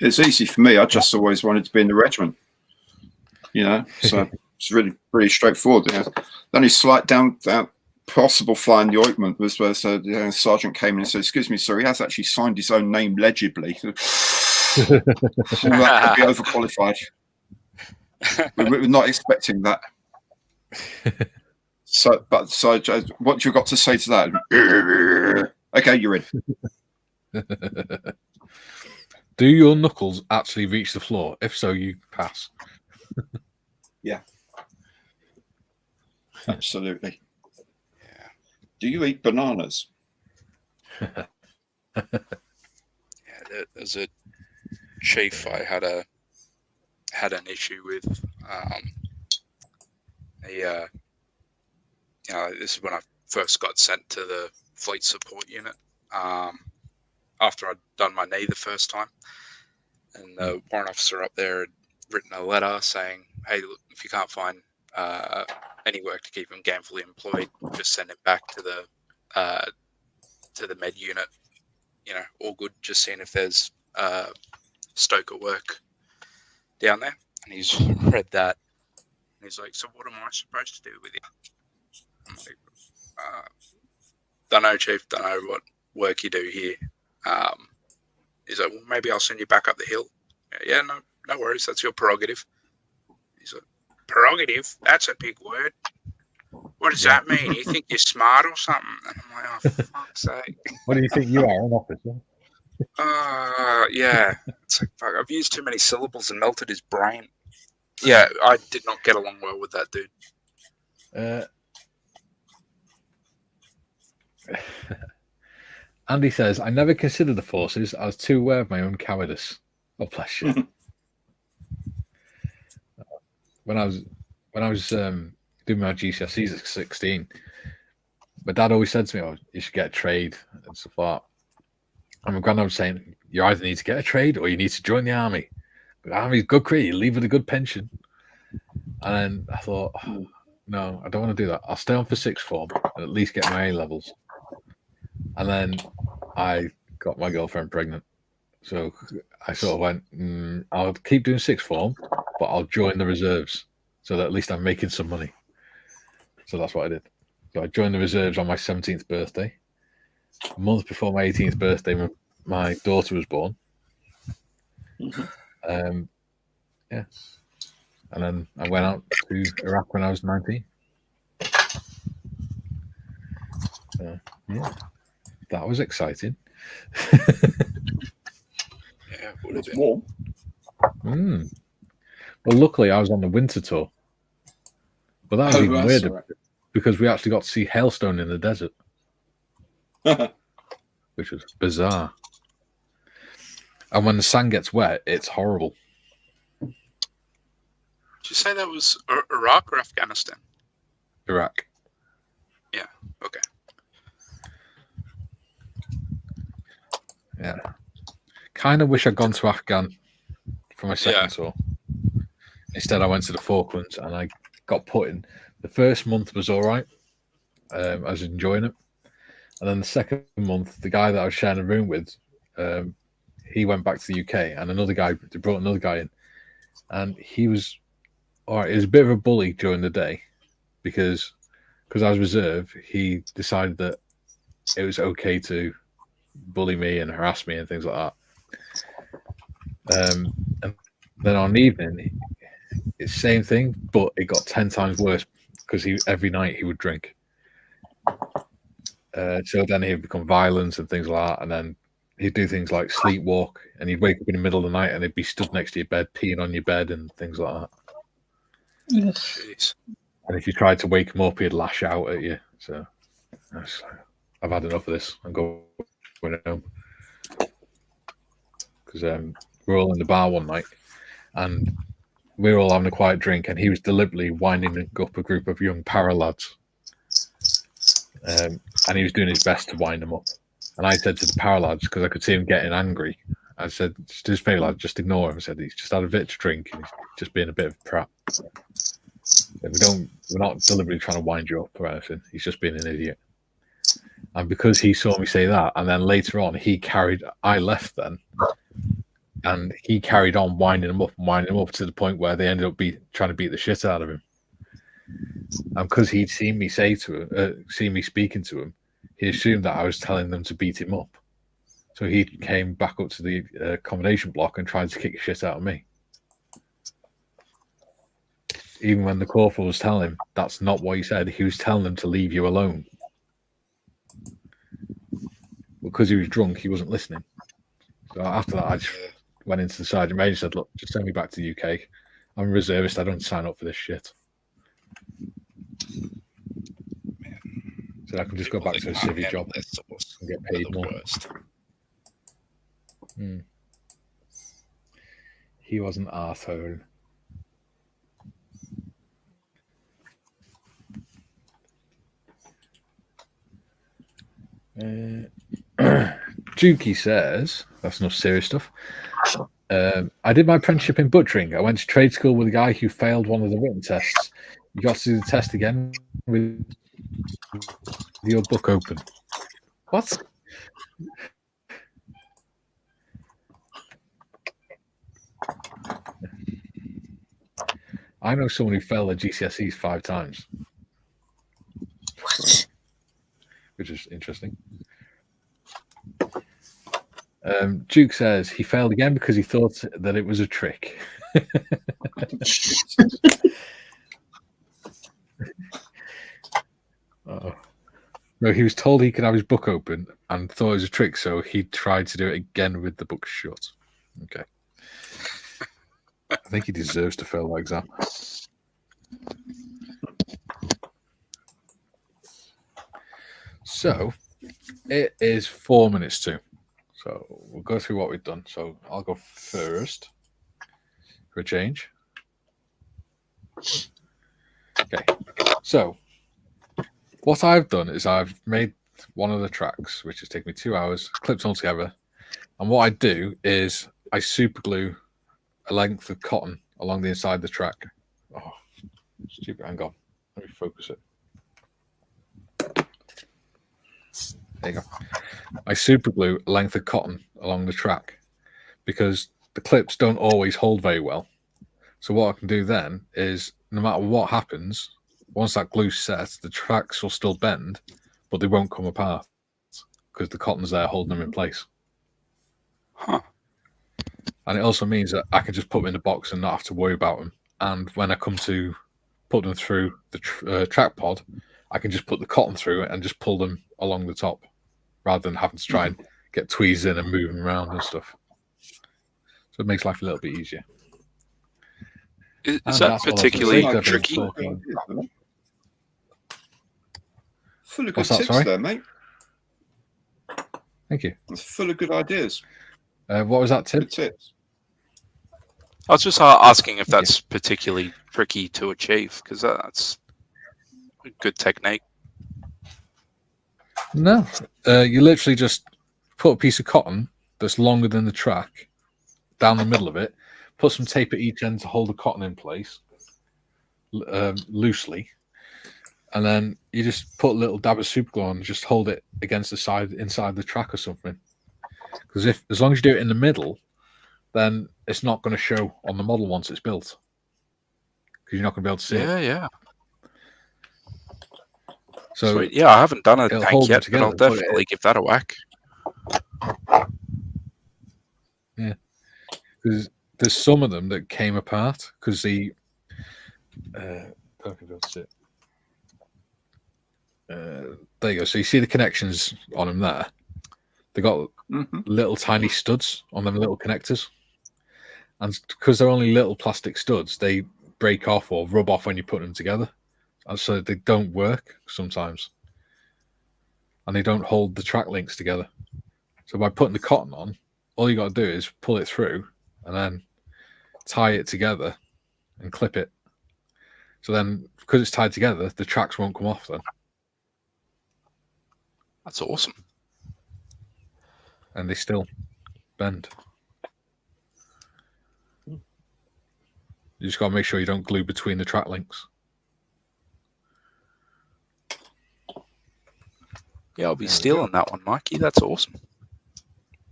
It's easy for me. I just always wanted to be in the regiment, so it's really straightforward. The only slight down possible fly in the ointment was where the sergeant came in and said, "Excuse me, sir, he has actually signed his own name legibly." That could be overqualified. We're not expecting that. So what you got to say to that? Okay, you're in. Do your knuckles actually reach the floor? If so, you pass. Yeah. Absolutely. Yeah. Do you eat bananas? Yeah, there's a chief I had an issue with. This is when I first got sent to the fleet support unit. After I'd done my knee the first time, and the warrant officer up there had written a letter saying, "Hey, look, if you can't find any work to keep him gainfully employed, just send him back to the med unit. All good. Just seeing if there's stoker work down there." And he's read that, he's like, so what am I supposed to do with it? I'm like, don't know, Chief. Don't know what work you do here. He's like, well, maybe I'll send you back up the hill. Yeah, no worries. That's your prerogative. He's like, prerogative? That's a big word. What does that mean? You think you're smart or something? And I'm like, oh, fuck's sake. What do you think you are, an officer? Yeah. It's like, fuck, I've used too many syllables and melted his brain. Yeah, I did not get along well with that dude. Andy says, I never considered the forces. I was too aware of my own cowardice. Oh, bless you. When I was doing my GCSEs at 16, my dad always said to me, "Oh, you should get a trade and stuff like that." And my granddad was saying, "You either need to get a trade or you need to join the army. The army's good career. You leave with a good pension." And then I thought, no, I don't want to do that. I'll stay on for sixth form and at least get my A levels. And then I got my girlfriend pregnant. So I sort of went, I'll keep doing sixth form, but I'll join the reserves so that at least I'm making some money. So that's what I did. So I joined the reserves on my 17th birthday. A month before my 18th birthday, my daughter was born. Yeah. And then I went out to Iraq when I was 19. Yeah. That was exciting. Yeah, would have It's been. warm. Well, luckily I was on the winter tour. But that was even weirder because we actually got to see hailstone in the desert, which was bizarre. And when the sand gets wet, it's horrible. Did you say that was Iraq or Afghanistan? Iraq. Yeah, okay. Yeah. Kind of wish I'd gone to Afghan for my second tour. Instead, I went to the Falklands and I got put in. The first month was all right. I was enjoying it. And then the second month, the guy that I was sharing a room with, he went back to the UK and they brought another guy in. And he was all right. He was a bit of a bully during the day because I was reserve. He decided that it was okay to bully me and harass me and things like that. And then on the evening, it's the same thing, but it got 10 times worse because every night he would drink. So then he'd become violent and things like that. And then he'd do things like sleepwalk and he'd wake up in the middle of the night and he'd be stood next to your bed, peeing on your bed and things like that. Jeez. And if you tried to wake him up, he'd lash out at you. So I've had enough of this. I'm going home. Because we were all in the bar one night and we were all having a quiet drink and he was deliberately winding up a group of young para lads. And he was doing his best to wind them up. And I said to the para lads, because I could see him getting angry, I said, just feel like, just ignore him. I said, he's just had a bit to drink and he's just being a bit of a prat. We're not deliberately trying to wind you up or anything. He's just being an idiot. And because he saw me say that, and then later on, I left then, and he carried on winding him up to the point where they ended up trying to beat the shit out of him. And because he'd seen me seen me speaking to him, he assumed that I was telling them to beat him up. So he came back up to the accommodation block and tried to kick the shit out of me. Even when the corporal was telling him that's not what he said, he was telling them to leave you alone. Because he was drunk, he wasn't listening. So after that, I just went into the sergeant major and said, look, just send me back to the UK. I'm a reservist. I don't sign up for this shit. So I can just go back to a civvy job and get paid more. He was an arsehole. Juki says, that's enough serious stuff. I did my apprenticeship in butchering. I went to trade school with a guy who failed one of the written tests. You got to do the test again with your book open. What? I know someone who failed their GCSEs 5 times, What? which is interesting. Duke says he failed again because he thought that it was a trick. No, he was told he could have his book open and thought it was a trick, so he tried to do it again with the book shut. Okay. I think he deserves to fail that exam. So, it is 4 minutes to. So, we'll go through what we've done. So, I'll go first for a change. Okay. So, what I've done is I've made one of the tracks, which has taken me 2 hours, clipped them all together. And what I do is I super glue a length of cotton along the inside of the track. Oh, stupid. Hang on. Let me focus it. There you go. I super glue a length of cotton along the track because the clips don't always hold very well. So what I can do then is no matter what happens, once that glue's set, the tracks will still bend, but they won't come apart because the cotton's there holding them in place. Huh. And it also means that I can just put them in the box and not have to worry about them. And when I come to put them through the track pod, I can just put the cotton through it and just pull them along the top rather than having to try and get tweezed in and move them around and stuff. So it makes life a little bit easier. Is And that that's all I've particularly been tricky? talking. Full of good What's that, tips sorry? there, mate. Thank you. It's full of good ideas. What was that, Tim? Good tips. I was just asking if that's particularly tricky to achieve, because that's a good technique. No. You literally just put a piece of cotton that's longer than the track down the middle of it, put some tape at each end to hold the cotton in place loosely, and then you just put a little dab of super glue on and just hold it against the side inside the track or something. Because as long as you do it in the middle, then it's not going to show on the model once it's built. Because you're not going to be able to see it. Yeah. So sweet. Yeah, I haven't done a it'll tank hold them yet, but I'll together, definitely give that a whack. Yeah. Because there's some of them that came apart because the there you go. So you see the connections on them there. They got little tiny studs on them, little connectors, and because they're only little plastic studs, they break off or rub off when you put them together, and so they don't work sometimes, and they don't hold the track links together. So by putting the cotton on, all you got to do is pull it through and then tie it together and clip it. So then, because it's tied together, the tracks won't come off then. That's awesome. And they still bend. You just got to make sure you don't glue between the track links. Yeah, I'll be stealing that one, Mikey. That's awesome.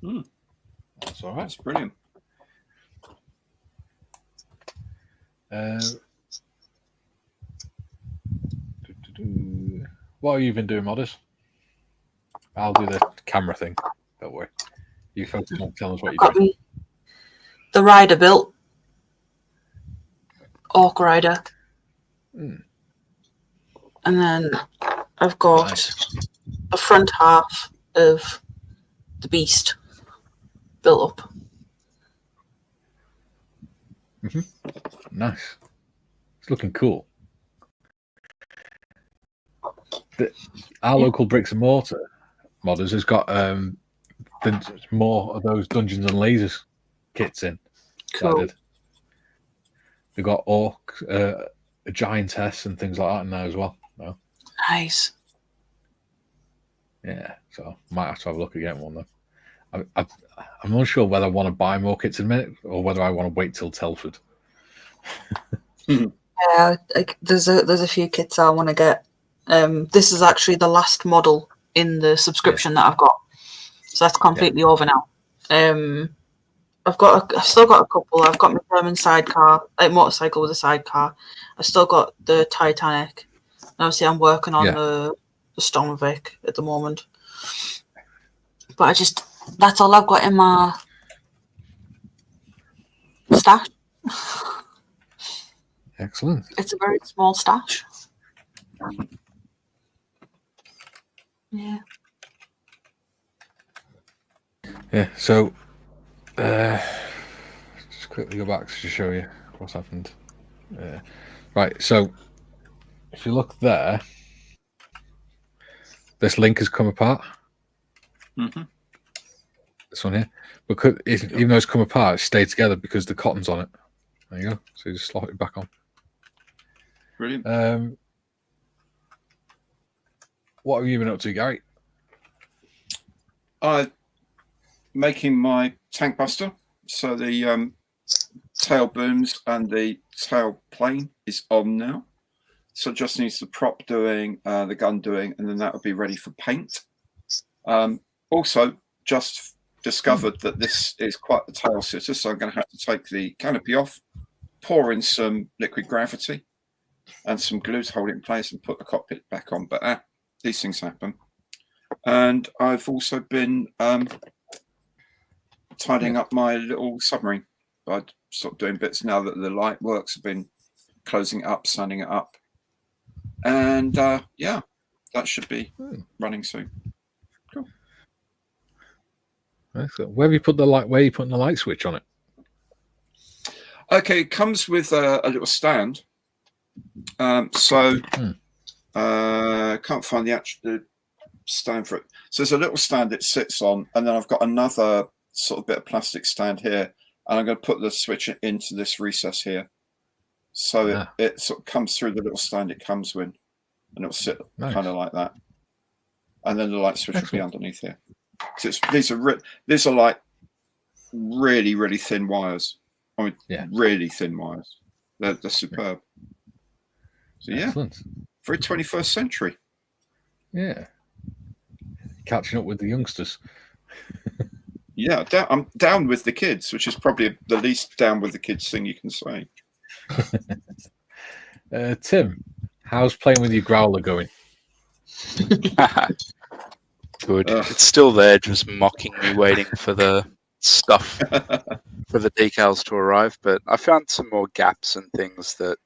That's all right. That's brilliant. What have you been doing, modders? I'll do the camera thing. Don't worry. You focus on telling us what you're doing. The rider built. Orc rider. And then I've got the front half of the beast built up. Nice. It's looking cool. Our local bricks and mortar modders has got more of those Dungeons and Lasers kits in. Cool. They've got orc, a giantess, and things like that in there as well. No? Nice. Yeah, so might have to have a look at getting one though. I'm not sure whether I want to buy more kits in a minute or whether I want to wait till Telford. Yeah, there's a few kits I want to get. This is actually the last model in the subscription that I've got, so that's completely over now. I've still got a couple. I've got my German sidecar, like motorcycle with a sidecar. I've still got the Titanic. And obviously, I'm working on the Stormvik at the moment. But that's all I've got in my stash. Excellent. It's a very small stash. Yeah. Yeah. So, just quickly go back to show you what's happened. Right. So, if you look there, this link has come apart. Mm-hmm. This one here, because even though it's come apart, it stayed together because the cotton's on it. There you go. So you just slot it back on. Brilliant. What have you been up to, Gary? Making my tank buster. So the tail booms and the tail plane is on now. So it just needs the prop doing, the gun doing, and then that will be ready for paint. Also, just discovered that this is quite the tail sitter, so I'm going to have to take the canopy off, pour in some liquid gravity and some glue to hold it in place and put the cockpit back on. But these things happen. And I've also been tidying up my little submarine. I'm sort of doing bits now that the light works. I've been closing it up, sanding it up. And yeah, that should be running soon. Cool. Excellent. Where have you put the light? Where are you putting the light switch on it? Okay, it comes with a little stand. Can't find the actual stand for it. So there's a little stand it sits on, and then I've got another sort of bit of plastic stand here, and I'm going to put the switch into this recess here. So it sort of comes through the little stand it comes with, and it'll sit kind of like that. And then the light switch will be underneath here. So these are like really, really thin wires. I mean, really thin wires. They're superb. So excellent. Very 21st century. Yeah. Catching up with the youngsters. Yeah, I'm down with the kids, which is probably the least down with the kids thing you can say. Tim, how's playing with your growler going? Good. It's still there, just mocking me, waiting for the stuff for the decals to arrive. But I found some more gaps and things that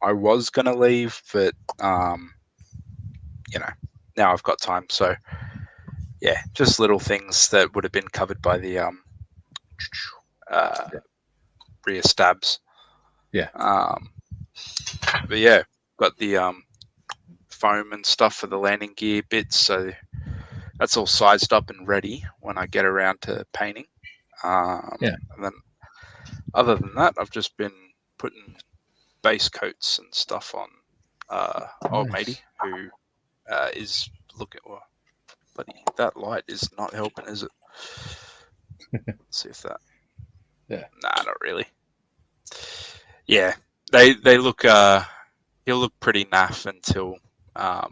I was gonna leave, but now I've got time. So yeah, just little things that would have been covered by the rear stabs. Yeah. But yeah, got the foam and stuff for the landing gear bits, so that's all sized up and ready when I get around to painting. And then other than that, I've just been putting base coats and stuff on old matey, who is looking. Well, buddy, that light is not helping, is it? Let's see if that. Yeah. Nah, not really. Yeah, they look. He'll look pretty naff until I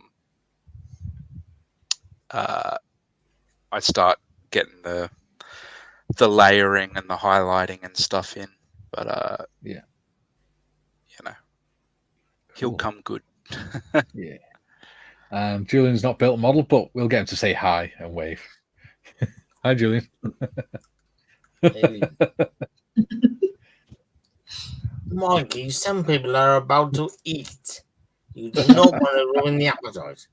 start getting the layering and the highlighting and stuff in. But he'll come good. Yeah. Julian's not built a model, but we'll get him to say hi and wave. Hi, Julian. Hey. Mikey, some people are about to eat. You do not want to ruin the appetite.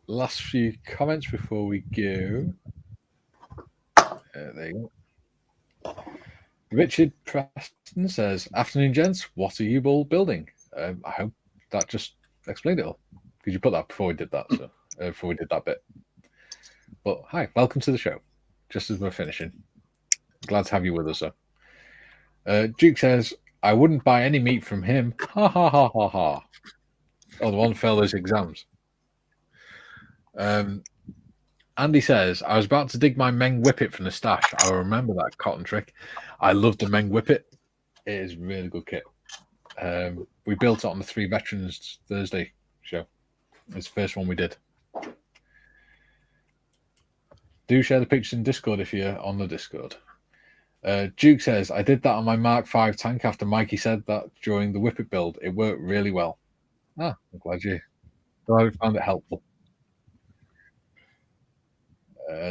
Last few comments before we go. There you go. Richard Preston says, "Afternoon, gents. What are you all building?" I hope that just explained it all. Because you put that before we did that, so before we did that bit. But hi, welcome to the show. Just as we're finishing, glad to have you with us, sir. Duke says, "I wouldn't buy any meat from him." Ha ha ha ha ha. Oh, the one failed those exams. Andy says, "I was about to dig my Meng Whippet from the stash. I remember that cotton trick. I love the Meng Whippet. It is a really good kit. We built it on the 3 Veterans Thursday show. It's the first one we did." Do share the pictures in Discord if you're on the Discord. Duke says, I did that on my Mark V tank after Mikey said that during the Whippet build. It worked really well. I'm glad you found it helpful.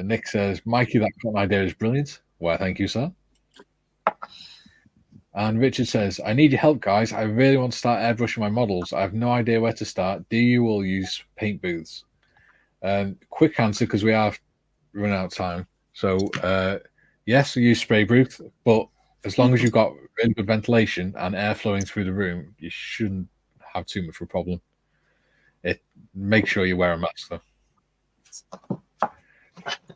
Nick says, Mikey, that front idea is brilliant. Well, thank you, sir. And Richard says, I need your help, guys. I really want to start airbrushing my models. I have no idea where to start. Do you all use paint booths? Quick answer, because we have run out of time. So, yes, we use spray booth, but as long as you've got really good ventilation and air flowing through the room, you shouldn't have too much of a problem. Make sure you wear a mask, though.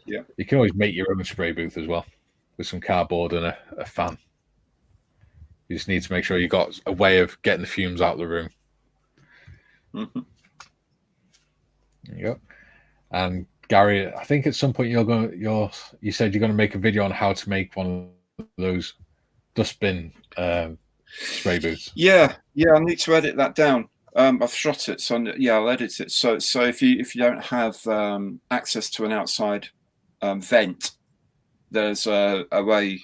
Yeah. You can always make your own spray booth as well with some cardboard and a fan. You just need to make sure you've got a way of getting the fumes out of the room. Mm-hmm. There you go. And Gary, I think at some point you said you're going to make a video on how to make one of those dustbin spray booths. Yeah, I need to edit that down. I've shot it, so I'll edit it. So if you don't have access to an outside vent, there's a way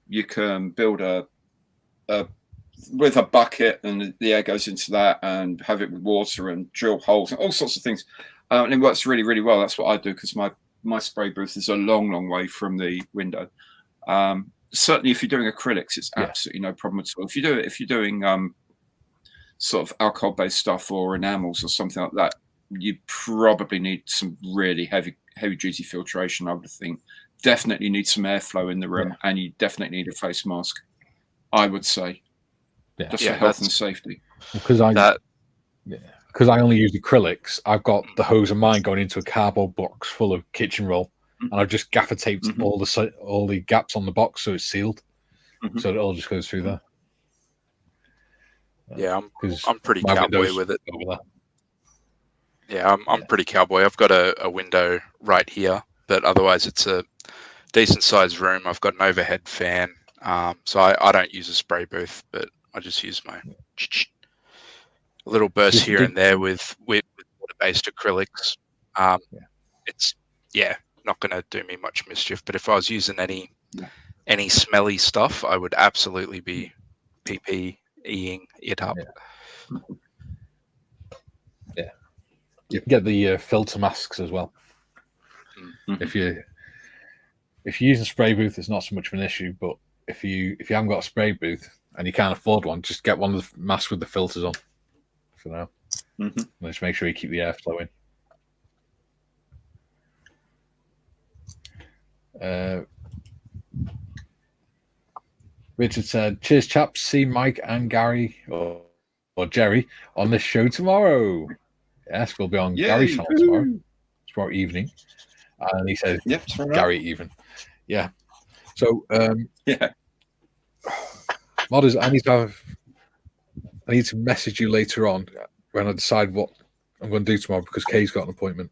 you can build with a bucket, and the air goes into that, and have it with water and drill holes and all sorts of things. And it works really, really well. That's what I do, because my spray booth is a long, long way from the window. Certainly, if you're doing acrylics, it's absolutely no problem at all. If you're doing sort of alcohol-based stuff or enamels or something like that, you probably need some really heavy-duty filtration, I would think. Definitely need some airflow in the room, and you definitely need a face mask, I would say, just for health and safety. Because I only use acrylics, I've got the hose of mine going into a cardboard box full of kitchen roll, and I've just gaffer taped all the gaps on the box so it's sealed, so it all just goes through there. Yeah, I'm pretty cowboy with it. Yeah, I'm pretty cowboy. I've got a window right here, but otherwise it's a decent sized room. I've got an overhead fan, so I don't use a spray booth, but I just use my little burst here and there with water-based acrylics. It's not going to do me much mischief. But if I was using any smelly stuff, I would absolutely be PPEing it up. Yeah, you can get the filter masks as well. If you're using spray booth, it's not so much of an issue. But if you haven't got a spray booth and you can't afford one, just get one of the masks with the filters on for now. Just make sure you keep the air flowing. Richard said, cheers chaps, see Mike and Gary or Jerry on this show tomorrow. Yes, we'll be on Gary's channel tomorrow evening. And he said, Gary even. Yeah. So modders, I need to message you later on when I decide what I'm going to do tomorrow, because Kay's got an appointment.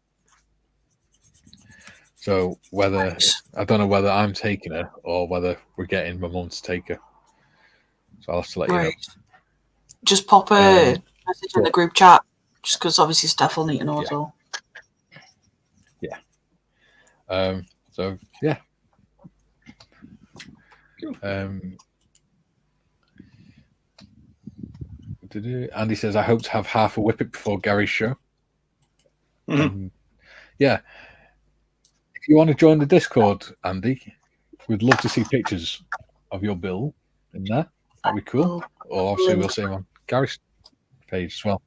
So I don't know whether I'm taking her or whether we're getting my mum to take her. So I'll have to let you know. Just pop a message in the group chat, just because obviously Steph will need to know as well. Yeah. So yeah. Andy says, I hope to have half a whippet before Gary's show. Yeah. If you want to join the Discord, Andy, we'd love to see pictures of your build in there. That'd be cool. Or obviously we'll see them on Gary's page as well.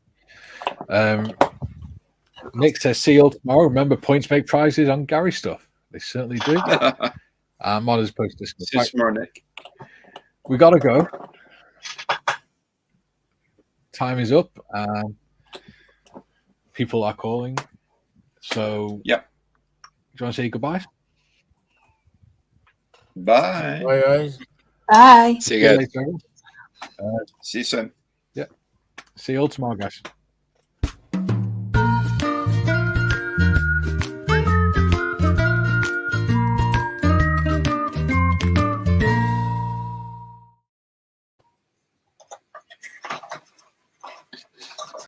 Nick says, see you all tomorrow. Remember, points make prizes on Gary stuff. They certainly do. Modders post Discord. See you tomorrow, Nick. We got to go. Time is up. People are calling. So, yeah. Do you want to say goodbye? Bye. Bye, guys. Bye. See you guys. See you soon. Yeah. See you all tomorrow, guys.